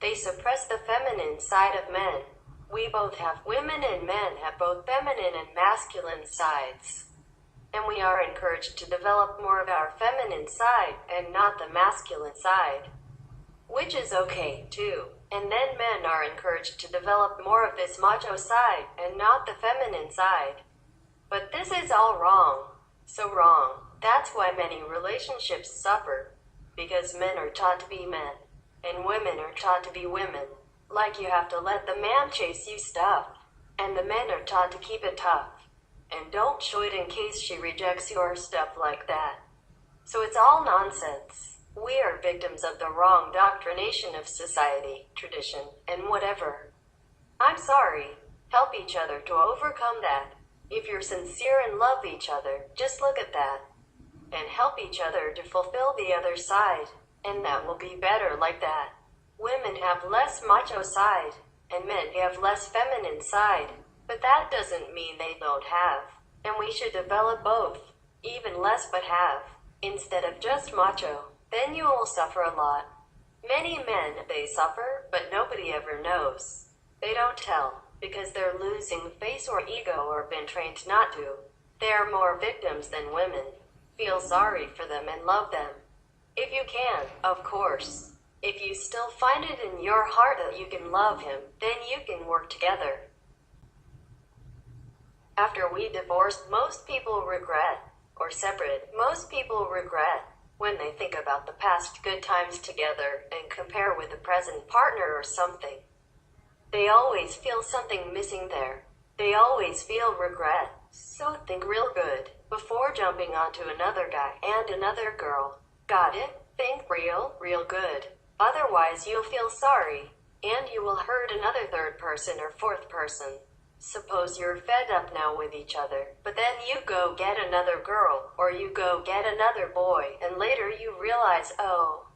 They suppress the feminine side of men. We both have, women and men have both feminine and masculine sides. And we are encouraged to develop more of our feminine side and not the masculine side. Which is okay, too. And then men are encouraged to develop more of this macho side and not the feminine side. But this is all wrong. So wrong. That's why many relationships suffer. Because men are taught to be men. And women are taught to be women. Like you have to let the man chase you stuff. And the men are taught to keep it tough. And don't show it in case she rejects your stuff like that. So it's all nonsense. We are victims of the wrong doctrination of society, tradition, and whatever. I'm sorry. Help each other to overcome that. If you're sincere and love each other, just look at that. And help each other to fulfill the other side. And that will be better like that. Women have less macho side, and men have less feminine side. But that doesn't mean they don't have. And we should develop both. Even less but have. Instead of just macho. Then you will suffer a lot. Many men, they suffer, but nobody ever knows. They don't tell, because they're losing face or ego or been trained not to. They are more victims than women. Feel sorry for them and love them. If you can, of course. If you still find it in your heart that you can love him, then you can work together. After we divorced, most people regret, or separate, most people regret. When they think about the past good times together and compare with the present partner or something. They always feel something missing there. They always feel regret. So think real good before jumping onto another guy and another girl. Got it? Think real good. Otherwise you'll feel sorry, and you will hurt another third person or fourth person. Suppose you're fed up now with each other, but then you go get another girl, or you go get another boy, and later you realize, oh,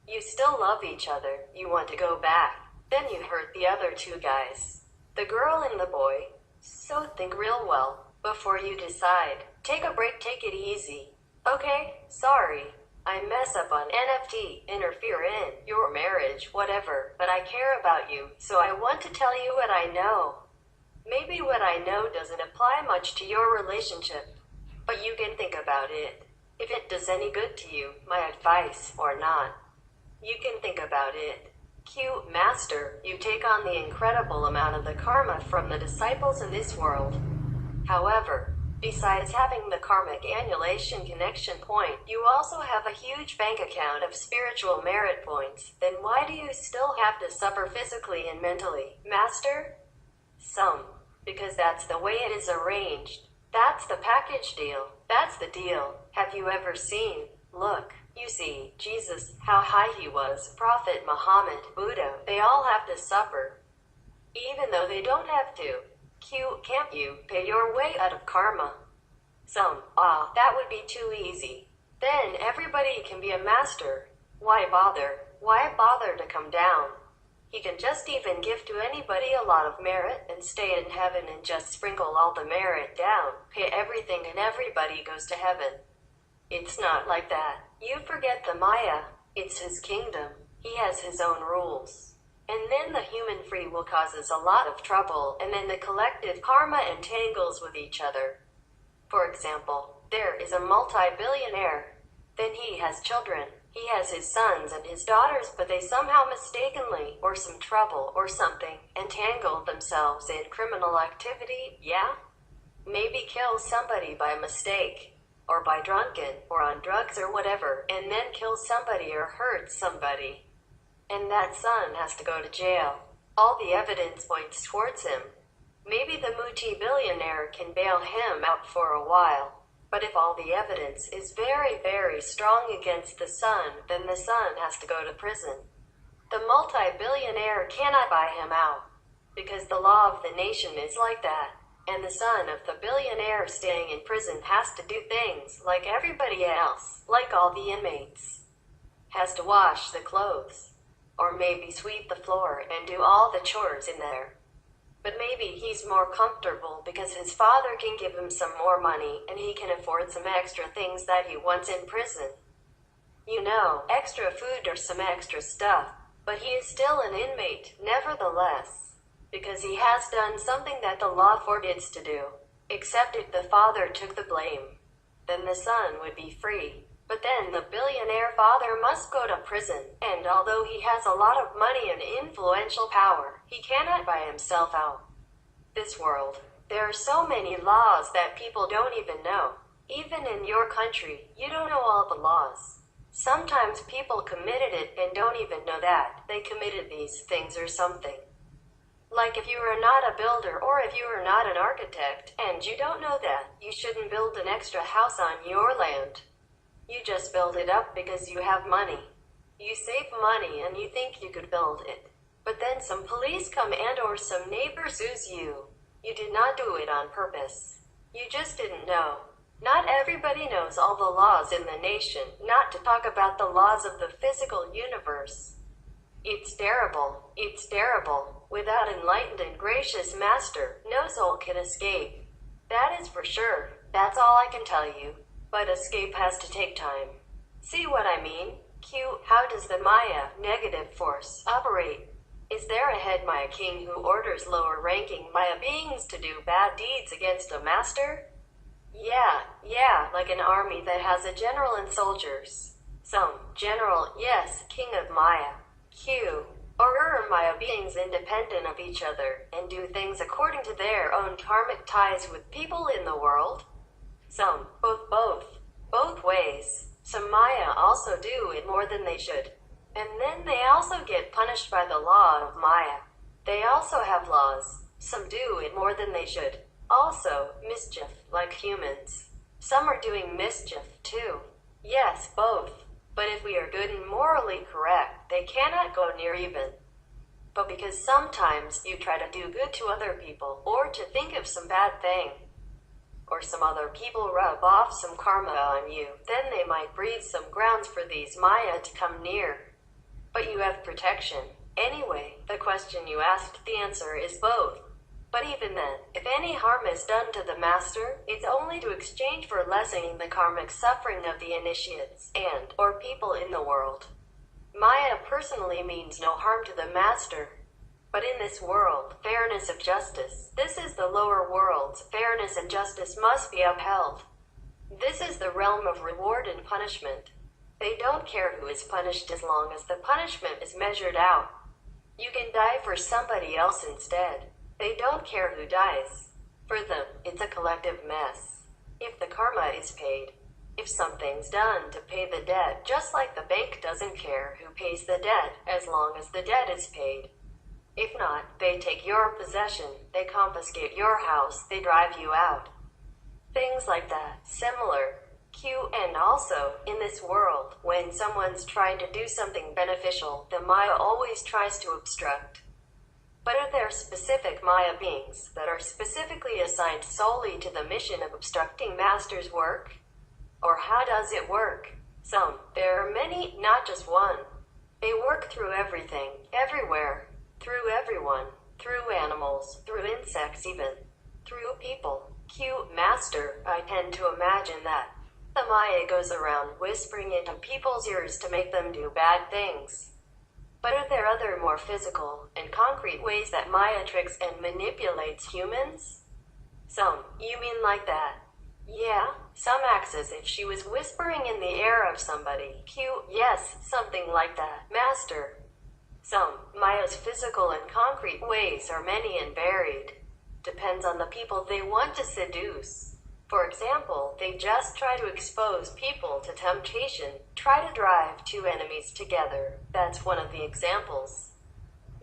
you still love each other, you want to go back. Then you hurt the other two guys, the girl and the boy. So think real well, before you decide. Take a break, take it easy. Okay, sorry. I mess up on NFT, interfere in your marriage, whatever, but I care about you, so I want to tell you what I know. Maybe what I know doesn't apply much to your relationship, but you can think about it. If it does any good to you, my advice, or not. You can think about it. Q, Master, you take on the incredible amount of the karma from the disciples in this world. However, besides having the karmic annulation connection point, you also have a huge bank account of spiritual merit points. Then why do you still have to suffer physically and mentally, Master? Because that's the way it is arranged. That's the package deal. That's the deal. Have you ever seen? Look, you see, Jesus, how high he was, Prophet Muhammad, Buddha, they all have to suffer. Even though they don't have to. Can't you pay your way out of karma? That would be too easy. Then everybody can be a master. Why bother? Why bother to come down? He can just even give to anybody a lot of merit and stay in heaven and just sprinkle all the merit down, pay everything and everybody goes to heaven. It's not like that. You forget the Maya. It's his kingdom. He has his own rules. And then the human free will causes a lot of trouble, and then the collective karma entangles with each other. For example, there is a multi-billionaire. Then he has children. He has his sons and his daughters, but they somehow mistakenly, or some trouble, or something, entangled themselves in criminal activity, yeah? Maybe kill somebody by mistake, or by drunken, or on drugs or whatever, and then kill somebody or hurt somebody. And that son has to go to jail. All the evidence points towards him. Maybe the multi-billionaire can bail him out for a while. But if all the evidence is very, very strong against the son, then the son has to go to prison. The multi-billionaire cannot buy him out, because the law of the nation is like that. And the son of the billionaire staying in prison has to do things like everybody else, like all the inmates. Has to wash the clothes, or maybe sweep the floor and do all the chores in there. But maybe he's more comfortable because his father can give him some more money and he can afford some extra things that he wants in prison. You know, extra food or some extra stuff. But he is still an inmate, nevertheless, because he has done something that the law forbids to do. Except if the father took the blame, then the son would be free. But then the billionaire father must go to prison, and although he has a lot of money and influential power, he cannot buy himself out. This world, there are so many laws that people don't even know. Even in your country, you don't know all the laws. Sometimes people committed it and don't even know that they committed these things or something. Like if you are not a builder or if you are not an architect and you don't know that, you shouldn't build an extra house on your land. You just build it up because you have money. You save money and you think you could build it. But then some police come and or some neighbor sues you. You did not do it on purpose. You just didn't know. Not everybody knows all the laws in the nation, not to talk about the laws of the physical universe. It's terrible. It's terrible. Without enlightened and gracious master, no soul can escape. That is for sure. That's all I can tell you. But escape has to take time. See what I mean? Q. How does the Maya, negative force, operate? Is there a head Maya king who orders lower-ranking Maya beings to do bad deeds against a master? Yeah, like an army that has a general and soldiers. Some general, yes, king of Maya. Q. Or are Maya beings independent of each other and do things according to their own karmic ties with people in the world? Some, both ways. Some Maya also do it more than they should. And then they also get punished by the law of Maya. They also have laws. Some do it more than they should. Also, mischief, like humans. Some are doing mischief, too. Yes, both. But if we are good and morally correct, they cannot go near even. But because sometimes you try to do good to other people, or to think of some bad thing, or some other people rub off some karma on you, then they might breathe some grounds for these Maya to come near. But you have protection. Anyway, the question you asked, the answer is both. But even then, if any harm is done to the master, it's only to exchange for lessening the karmic suffering of the initiates and or people in the world. Maya personally means no harm to the master. But in this world, fairness of justice, this is the lower world's fairness and justice must be upheld. This is the realm of reward and punishment. They don't care who is punished as long as the punishment is measured out. You can die for somebody else instead. They don't care who dies. For them, it's a collective mess. If the karma is paid, if something's done to pay the debt, just like the bank doesn't care who pays the debt, as long as the debt is paid. If not, they take your possession, they confiscate your house, they drive you out. Things like that. Similar. Q. And also, in this world, when someone's trying to do something beneficial, the Maya always tries to obstruct. But are there specific Maya beings that are specifically assigned solely to the mission of obstructing Master's work? Or how does it work? Some. There are many, not just one. They work through everything, everywhere, through everyone, through animals, through insects even, through people. Q. Master, I tend to imagine that the Maya goes around whispering into people's ears to make them do bad things. But are there other more physical and concrete ways that Maya tricks and manipulates humans? Some. You mean like that? Yeah, some acts as if she was whispering in the ear of somebody. Q. Yes, something like that, Master. Some. Maya's physical and concrete ways are many and varied. Depends on the people they want to seduce. For example, they just try to expose people to temptation, try to drive two enemies together. That's one of the examples.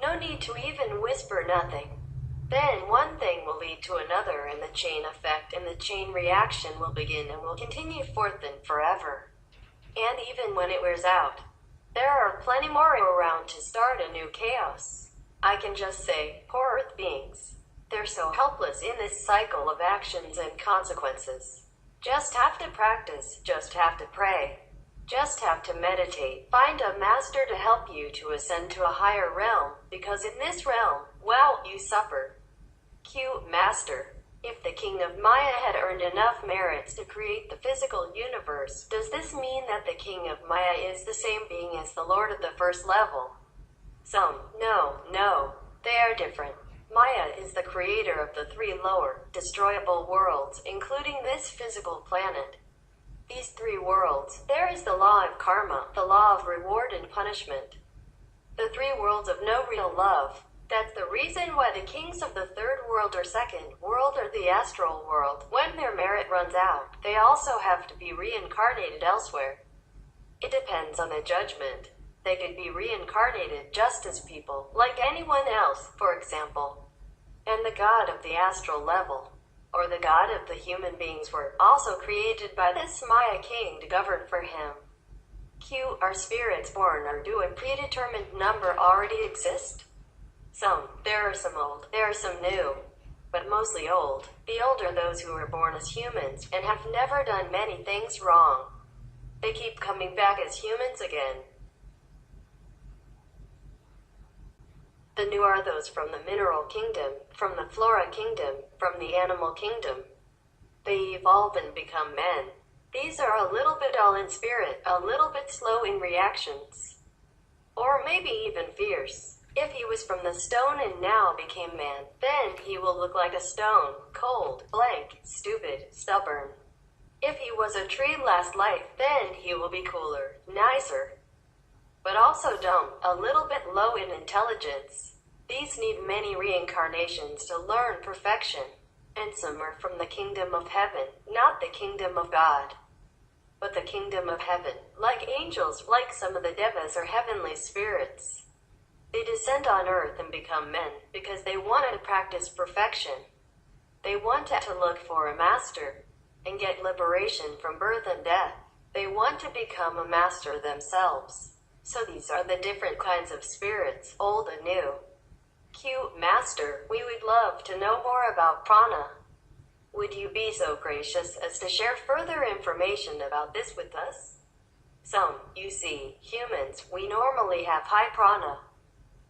No need to even whisper nothing. Then one thing will lead to another and the chain effect and the chain reaction will begin and will continue forth and forever. And even when it wears out, there are plenty more around to start a new chaos. I can just say, poor Earth beings. They're so helpless in this cycle of actions and consequences. Just have to practice, just have to pray, just have to meditate. Find a master to help you to ascend to a higher realm, because in this realm, well, you suffer. Q. Master. If the king of Maya had earned enough merits to create the physical universe, does this mean that the king of Maya is the same being as the lord of the first level? Some. No, they are different. Maya is the creator of the three lower, destroyable worlds, including this physical planet. These three worlds, there is the law of karma, the law of reward and punishment. The three worlds of no real love. That's the reason why the kings of the third world or second world or the astral world, when their merit runs out, they also have to be reincarnated elsewhere. It depends on the judgment. They could be reincarnated just as people, like anyone else, for example. And the god of the astral level, or the god of the human beings were also created by this Maya king to govern for him. Q. Are spirits born or do a predetermined number already exist? Some. There are some old, there are some new, but mostly old. The old are those who were born as humans and have never done many things wrong. They keep coming back as humans again. The new are those from the mineral kingdom, from the flora kingdom, from the animal kingdom. They evolve and become men. These are a little bit dull in spirit, a little bit slow in reactions. Or maybe even fierce. If he was from the stone and now became man, then he will look like a stone, cold, blank, stupid, stubborn. If he was a tree last life, then he will be cooler, nicer, but also dumb, a little bit low in intelligence. These need many reincarnations to learn perfection. And some are from the kingdom of heaven, not the kingdom of God, but the kingdom of heaven, like angels, like some of the devas or heavenly spirits. They descend on earth and become men because they wanted to practice perfection. They wanted to look for a master and get liberation from birth and death. They want to become a master themselves. So these are the different kinds of spirits, old and new. Q. Master, we would love to know more about prana. Would you be so gracious as to share further information about this with us? Some. You see, humans, we normally have high prana,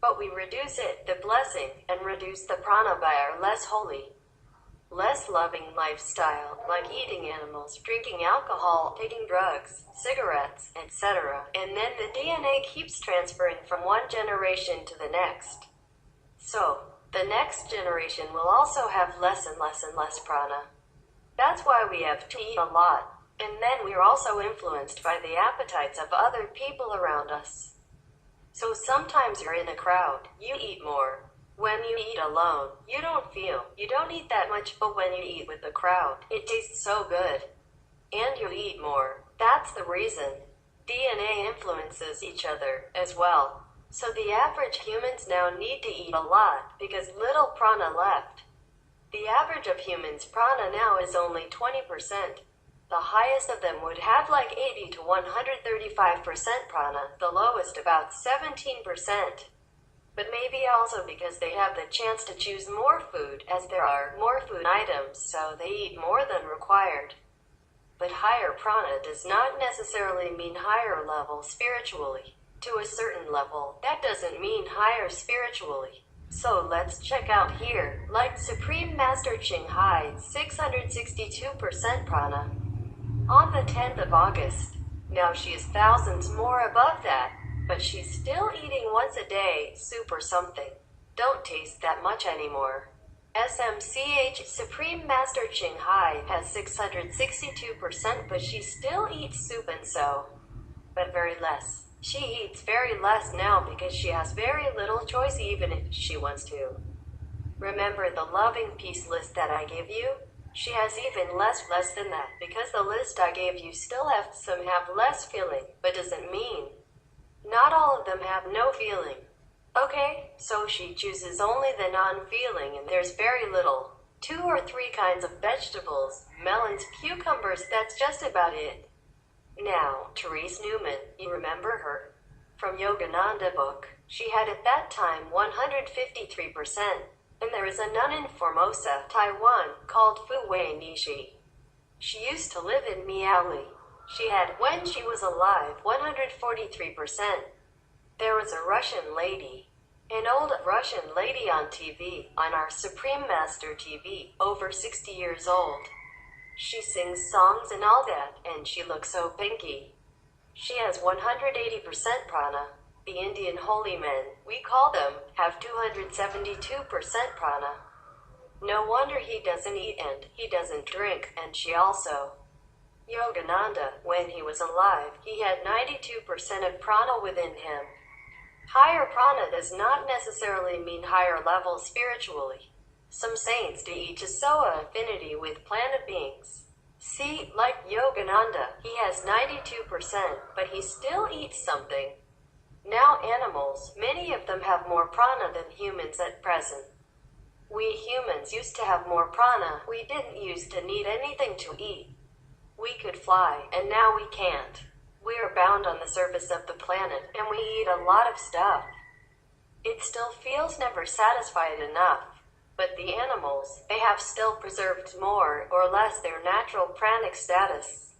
but we reduce it, the blessing, and reduce the prana by our less holy, less loving lifestyle, like eating animals, drinking alcohol, taking drugs, cigarettes, etc. And then the DNA keeps transferring from one generation to the next. So, the next generation will also have less and less and less prana. That's why we have to eat a lot. And then we're also influenced by the appetites of other people around us. So sometimes you're in a crowd, you eat more. When you eat alone, you don't eat that much, but when you eat with the crowd, it tastes so good. And you eat more. That's the reason. DNA influences each other as well. So the average humans now need to eat a lot because little prana left. The average of humans' prana now is only 20%. The highest of them would have like 80 to 135% prana, the lowest about 17%. But maybe also because they have the chance to choose more food, as there are more food items, so they eat more than required. But higher prana does not necessarily mean higher level spiritually. To a certain level, that doesn't mean higher spiritually. So let's check out here, like Supreme Master Chinghai, 662% prana. On the 10th of August. Now she is thousands more above that, but she's still eating once a day, soup or something. Don't taste that much anymore. SMCH Supreme Master Chinghai has 662%, but she still eats soup and so, but very less. She eats very less now because she has very little choice even if she wants to. Remember the loving peace list that I gave you? She has even less than that because the list I gave you still have some have less feeling, but doesn't mean not all of them have no feeling. Okay, so she chooses only the non-feeling and there's very little. 2 or 3 kinds of vegetables, melons, cucumbers, that's just about it. Now, Therese Newman, you remember her? From Yogananda book, she had at that time 153%. And there is a nun in Formosa, Taiwan, called Fu Wei Nishi. She used to live in Miaoli. She had, when she was alive, 143%. There was a Russian lady, an old Russian lady on TV, on our Supreme Master TV, over 60 years old. She sings songs and all that, and she looks so pinky. She has 180% prana. The Indian holy men, we call them, have 272% prana. No wonder he doesn't eat and he doesn't drink, and she also. Yogananda, when he was alive, he had 92% of prana within him. Higher prana does not necessarily mean higher level spiritually. Some saints do each soa affinity with planet beings. See, like Yogananda, he has 92%, but he still eats something. Now animals, many of them have more prana than humans at present. We humans used to have more prana, we didn't used to need anything to eat. We could fly, and now we can't. We are bound on the surface of the planet, and we eat a lot of stuff. It still feels never satisfied enough. But the animals, they have still preserved more or less their natural pranic status.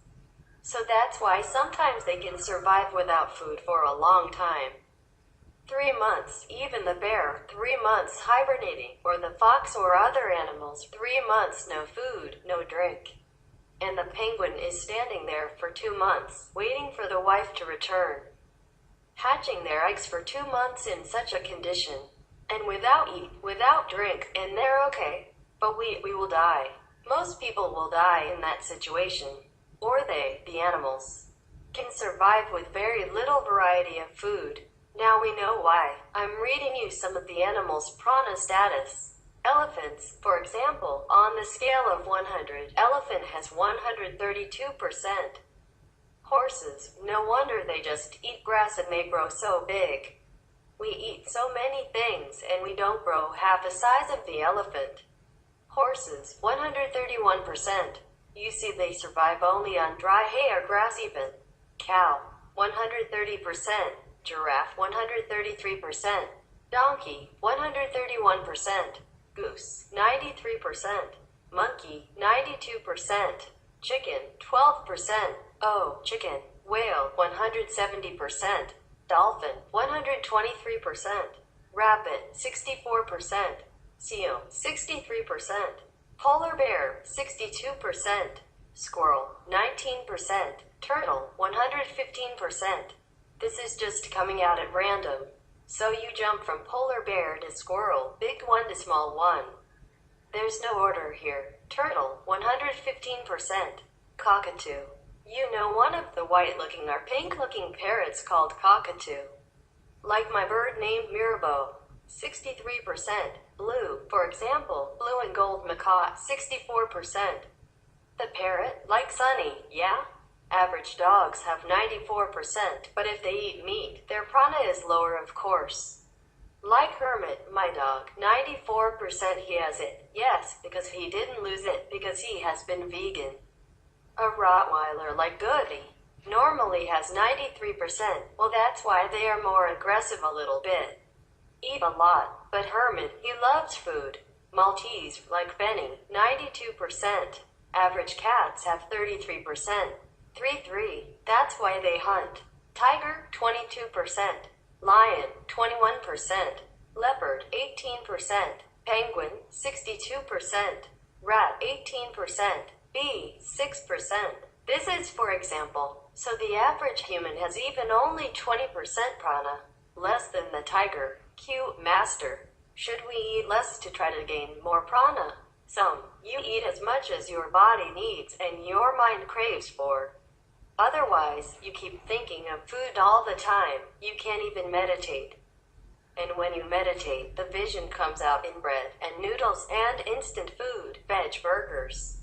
So that's why sometimes they can survive without food for a long time. 3 months, even the bear, 3 months hibernating, or the fox or other animals, 3 months no food, no drink. And the penguin is standing there for 2 months, waiting for the wife to return. Hatching their eggs for 2 months in such a condition. And without eat, without drink, and they're okay. But we will die. Most people will die in that situation. Or they, the animals, can survive with very little variety of food. Now we know why. I'm reading you some of the animals' prana status. Elephants, for example, on the scale of 100, elephant has 132%. Horses, no wonder they just eat grass and they grow so big. We eat so many things and we don't grow half the size of the elephant. Horses, 131%. You see they survive only on dry hay or grass even. Cow, 130%. Giraffe, 133%. Donkey, 131%. Goose, 93%. Monkey, 92%. Chicken, 12%. Oh, chicken. Whale, 170%. Dolphin, 123%. Rabbit, 64%. Seal, 63%. Polar bear, 62%. Squirrel, 19%. Turtle, 115%. This is just coming out at random. So you jump from polar bear to squirrel, big one to small one. There's no order here. Turtle, 115%. Cockatoo. You know one of the white-looking or pink-looking parrots called cockatoo. Like my bird named Mirabeau, 63%. Blue, for example, blue and gold macaw, 64%. The parrot, like Sunny, yeah? Average dogs have 94%, but if they eat meat, their prana is lower of course. Like Hermit, my dog, 94% he has it. Yes, because he didn't lose it, because he has been vegan. A Rottweiler like Goody normally has 93%. Well, that's why they are more aggressive a little bit. Eat a lot, but Hermit, he loves food. Maltese, like Benny, 92%. Average cats have 33%. 3-3, that's why they hunt. Tiger, 22%. Lion, 21%. Leopard, 18%. Penguin, 62%. Rat, 18%. Bee, 6%. This is for example. So the average human has even only 20% prana. Less than the tiger. Q, master. Should we eat less to try to gain more prana? Some. You eat as much as your body needs and your mind craves for. Otherwise, you keep thinking of food all the time. You can't even meditate. And when you meditate, the vision comes out in bread and noodles and instant food, veg burgers.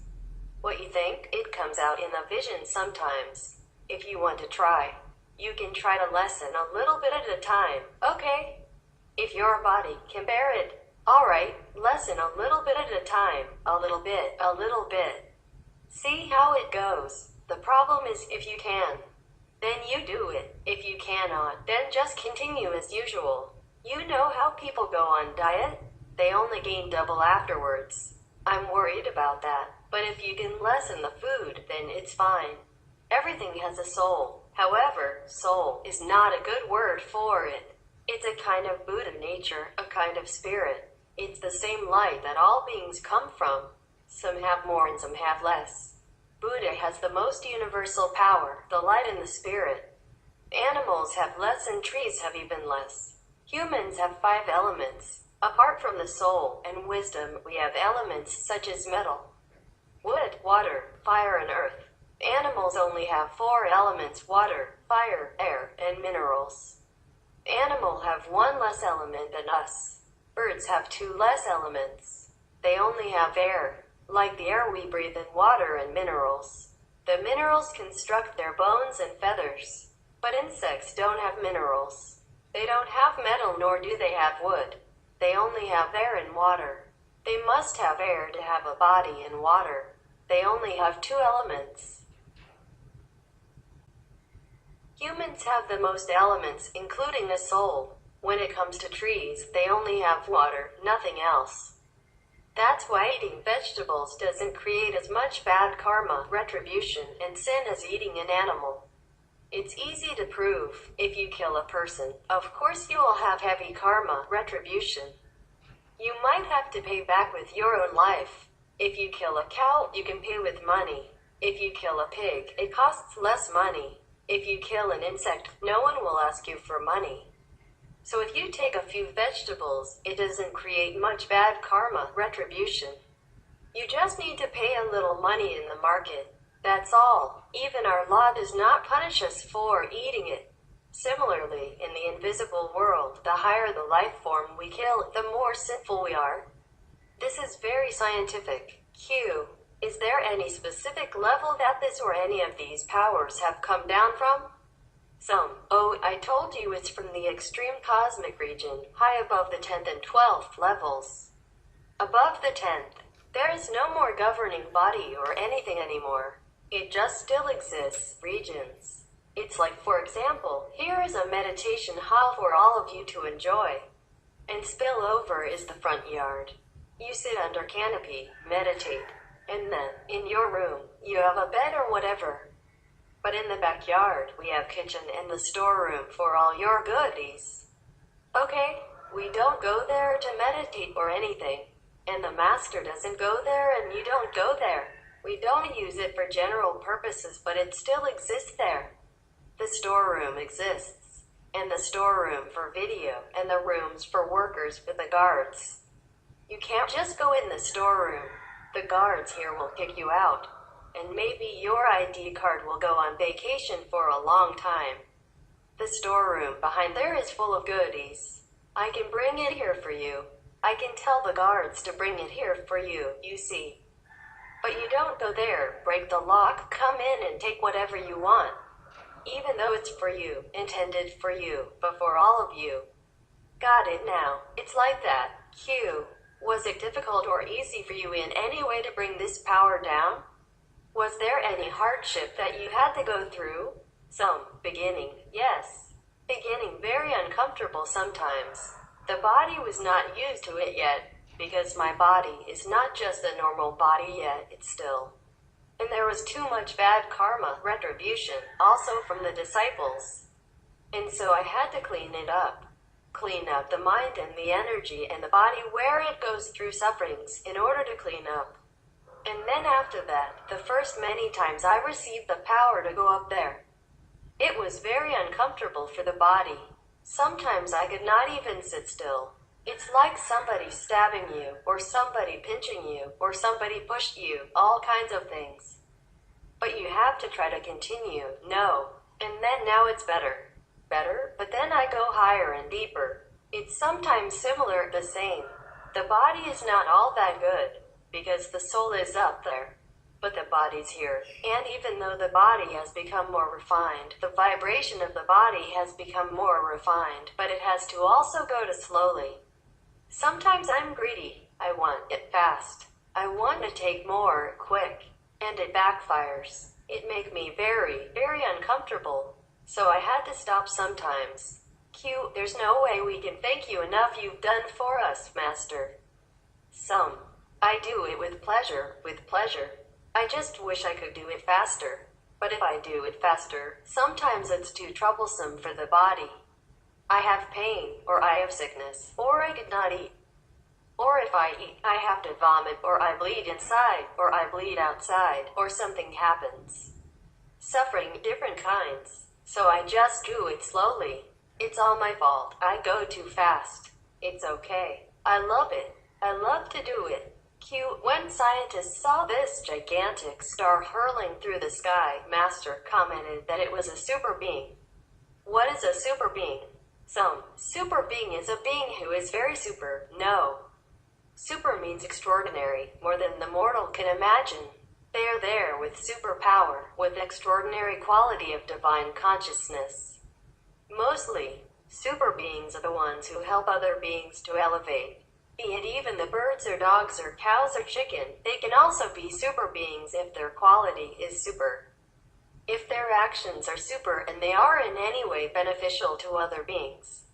What you think? It comes out in a vision sometimes. If you want to try, you can try to lessen a little bit at a time, okay? If your body can bear it. Alright, lessen a little bit at a time. A little bit, a little bit. See how it goes. The problem is if you can, then you do it. If you cannot, then just continue as usual. You know how people go on diet? They only gain double afterwards. I'm worried about that. But if you can lessen the food, then it's fine. Everything has a soul. However, soul is not a good word for it. It's a kind of Buddha nature, a kind of spirit. It's the same light that all beings come from. Some have more and some have less. Buddha has the most universal power, the light and the spirit. Animals have less and trees have even less. Humans have 5 elements. Apart from the soul and wisdom, we have elements such as metal, wood, water, fire, and earth. Animals only have 4 elements: water, fire, air, and minerals. Animals have 1 less element than us. Birds have 2 less elements. They only have air, like the air we breathe, and water and minerals. The minerals construct their bones and feathers. But insects don't have minerals. They don't have metal, nor do they have wood. They only have air and water. They must have air to have a body and water. They only have 2 elements. Humans have the most elements, including a soul. When it comes to trees, they only have water, nothing else. That's why eating vegetables doesn't create as much bad karma, retribution, and sin as eating an animal. It's easy to prove. If you kill a person, of course you will have heavy karma, retribution. You might have to pay back with your own life. If you kill a cow, you can pay with money. If you kill a pig, it costs less money. If you kill an insect, no one will ask you for money. So if you take a few vegetables, it doesn't create much bad karma, retribution. You just need to pay a little money in the market. That's all. Even our law does not punish us for eating it. Similarly, in the invisible world, the higher the life form we kill, the more sinful we are. This is very scientific. Q. Is there any specific level that this or any of these powers have come down from? Some. Oh, I told you it's from the extreme cosmic region, high above the 10th and 12th levels. Above the 10th, there is no more governing body or anything anymore. It just still exists, regions. It's like, for example, here is a meditation hall for all of you to enjoy. And spill over is the front yard. You sit under canopy, meditate, and then, in your room, you have a bed or whatever. But in the backyard, we have kitchen and the storeroom for all your goodies. Okay, we don't go there to meditate or anything. And the master doesn't go there and you don't go there. We don't use it for general purposes, but it still exists there. The storeroom exists. And the storeroom for video, and the rooms for workers with the guards. You can't just go in the storeroom. The guards here will kick you out. And maybe your ID card will go on vacation for a long time. The storeroom behind there is full of goodies. I can bring it here for you. I can tell the guards to bring it here for you, you see. But you don't go there, break the lock, come in and take whatever you want. Even though it's for you, intended for you, but for all of you. Got it now. It's like that. Q. Was it difficult or easy for you in any way to bring this power down? Was there any hardship that you had to go through? Some. Beginning. Yes. Beginning very uncomfortable sometimes. The body was not used to it yet, because my body is not just a normal body yet, it's still. And there was too much bad karma, retribution, also from the disciples. And so I had to clean it up. Clean up the mind and the energy and the body where it goes through sufferings in order to clean up. And then after that, the first many times I received the power to go up there. It was very uncomfortable for the body. Sometimes I could not even sit still. It's like somebody stabbing you, or somebody pinching you, or somebody pushed you, all kinds of things. But you have to try to continue, no. And then now it's better. Better, but then I go higher and deeper. It's sometimes similar, the same. The body is not all that good, because the soul is up there. But the body's here, and even though the body has become more refined, the vibration of the body has become more refined, but it has to also go to slowly. Sometimes I'm greedy. I want it fast. I want to take more, quick. And it backfires. It makes me very, very uncomfortable. So I had to stop sometimes. Q, there's no way we can thank you enough you've done for us, Master. Some. I do it with pleasure, with pleasure. I just wish I could do it faster. But if I do it faster, sometimes it's too troublesome for the body. I have pain, or I have sickness, or I did not eat. Or if I eat, I have to vomit, or I bleed inside, or I bleed outside, or something happens. Suffering different kinds. So I just do it slowly. It's all my fault. I go too fast. It's okay. I love it. I love to do it. Q. When scientists saw this gigantic star hurling through the sky, Master commented that it was a super being. What is a super being? Some. Super being is a being who is very super. No. Super means extraordinary, more than the mortal can imagine. They are there with superpower, with extraordinary quality of divine consciousness. Mostly, super beings are the ones who help other beings to elevate. Be it even the birds or dogs or cows or chicken, they can also be super beings if their quality is super. If their actions are super and they are in any way beneficial to other beings.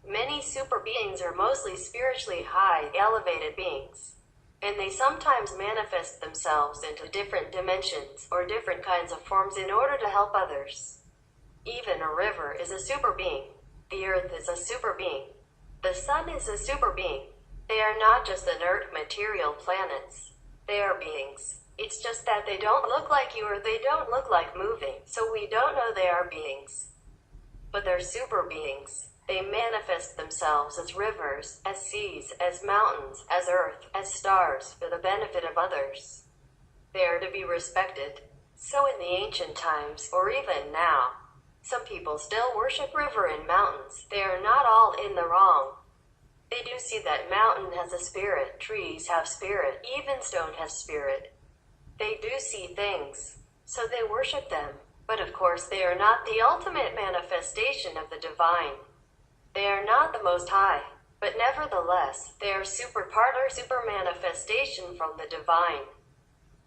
Many super beings are mostly spiritually high, elevated beings. And they sometimes manifest themselves into different dimensions or different kinds of forms in order to help others. Even a river is a super being. The earth is a super being. The sun is a super being. They are not just inert material planets. They are beings. It's just that they don't look like you or they don't look like moving, so we don't know they are beings. But they're super beings. They manifest themselves as rivers, as seas, as mountains, as earth, as stars, for the benefit of others. They are to be respected. So in the ancient times, or even now, some people still worship river and mountains. They are not all in the wrong. They do see that mountain has a spirit, trees have spirit, even stone has spirit. They do see things, so they worship them. But of course they are not the ultimate manifestation of the divine. They are not the most high, but nevertheless, they are super part or super manifestation from the divine.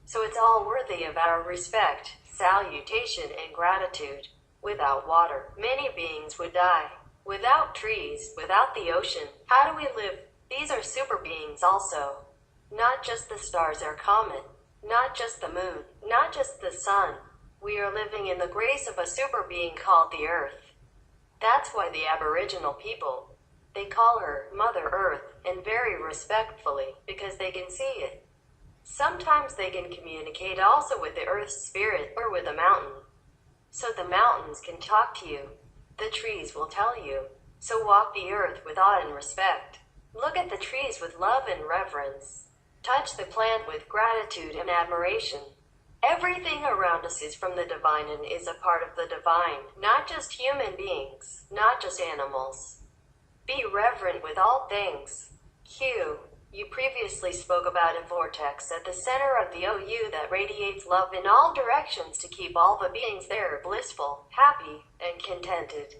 So it's all worthy of our respect, salutation, and gratitude. Without water, many beings would die. Without trees, without the ocean, how do we live? These are super beings also. Not just the stars are common, not just the moon, not just the sun. We are living in the grace of a super being called the earth. That's why the Aboriginal people, they call her Mother Earth, and very respectfully, because they can see it. Sometimes they can communicate also with the earth's spirit or with a mountain. So the mountains can talk to you. The trees will tell you. So walk the earth with awe and respect. Look at the trees with love and reverence. Touch the plant with gratitude and admiration. Everything around us is from the divine and is a part of the divine, not just human beings, not just animals. Be reverent with all things. Q. You previously spoke about a vortex at the center of the OU that radiates love in all directions to keep all the beings there blissful, happy, and contented.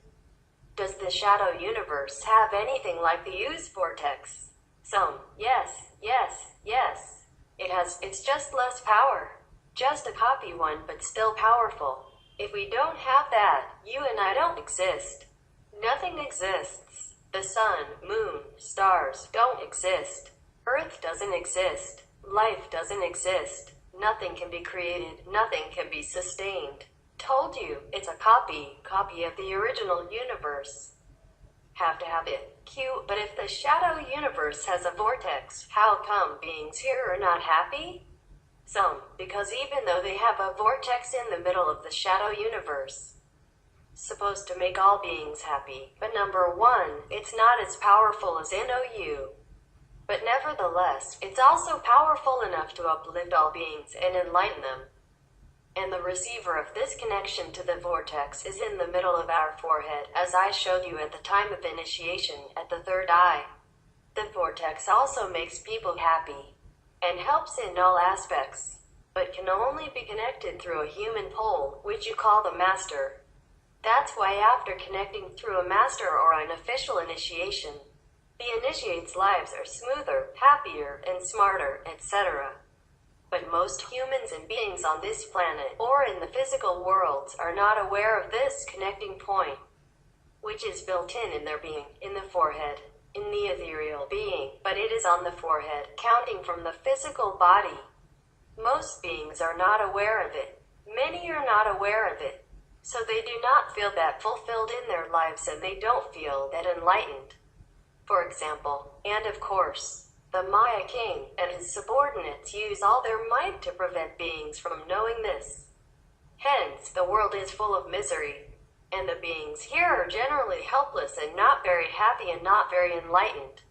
Does the shadow universe have anything like the U's vortex? Some. Yes, yes, yes. It's just less power. Just a copy one, but still powerful. If we don't have that, you and I don't exist. Nothing exists. The sun, moon, stars don't exist. Earth doesn't exist. Life doesn't exist. Nothing can be created. Nothing can be sustained. Told you, it's a copy of the original universe. Have to have it. Q. But if the shadow universe has a vortex, how come beings here are not happy? Some. Because even though they have a vortex in the middle of the shadow universe, supposed to make all beings happy, but number one, it's not as powerful as NOU. But nevertheless, it's also powerful enough to uplift all beings and enlighten them. And the receiver of this connection to the vortex is in the middle of our forehead, as I showed you at the time of initiation, at the third eye. The vortex also makes people happy, and helps in all aspects. but can only be connected through a human pole, which you call the master. That's why after connecting through a master or an official initiation, the initiate's lives are smoother, happier, and smarter, etc. But most humans and beings on this planet or in the physical worlds are not aware of this connecting point, which is built in their being, in the forehead, in the ethereal being, but it is on the forehead, counting from the physical body. Most beings are not aware of it. Many are not aware of it. So they do not feel that fulfilled in their lives and they don't feel that enlightened. For example, and of course, the Maya king and his subordinates use all their might to prevent beings from knowing this. Hence, the world is full of misery, and the beings here are generally helpless and not very happy and not very enlightened.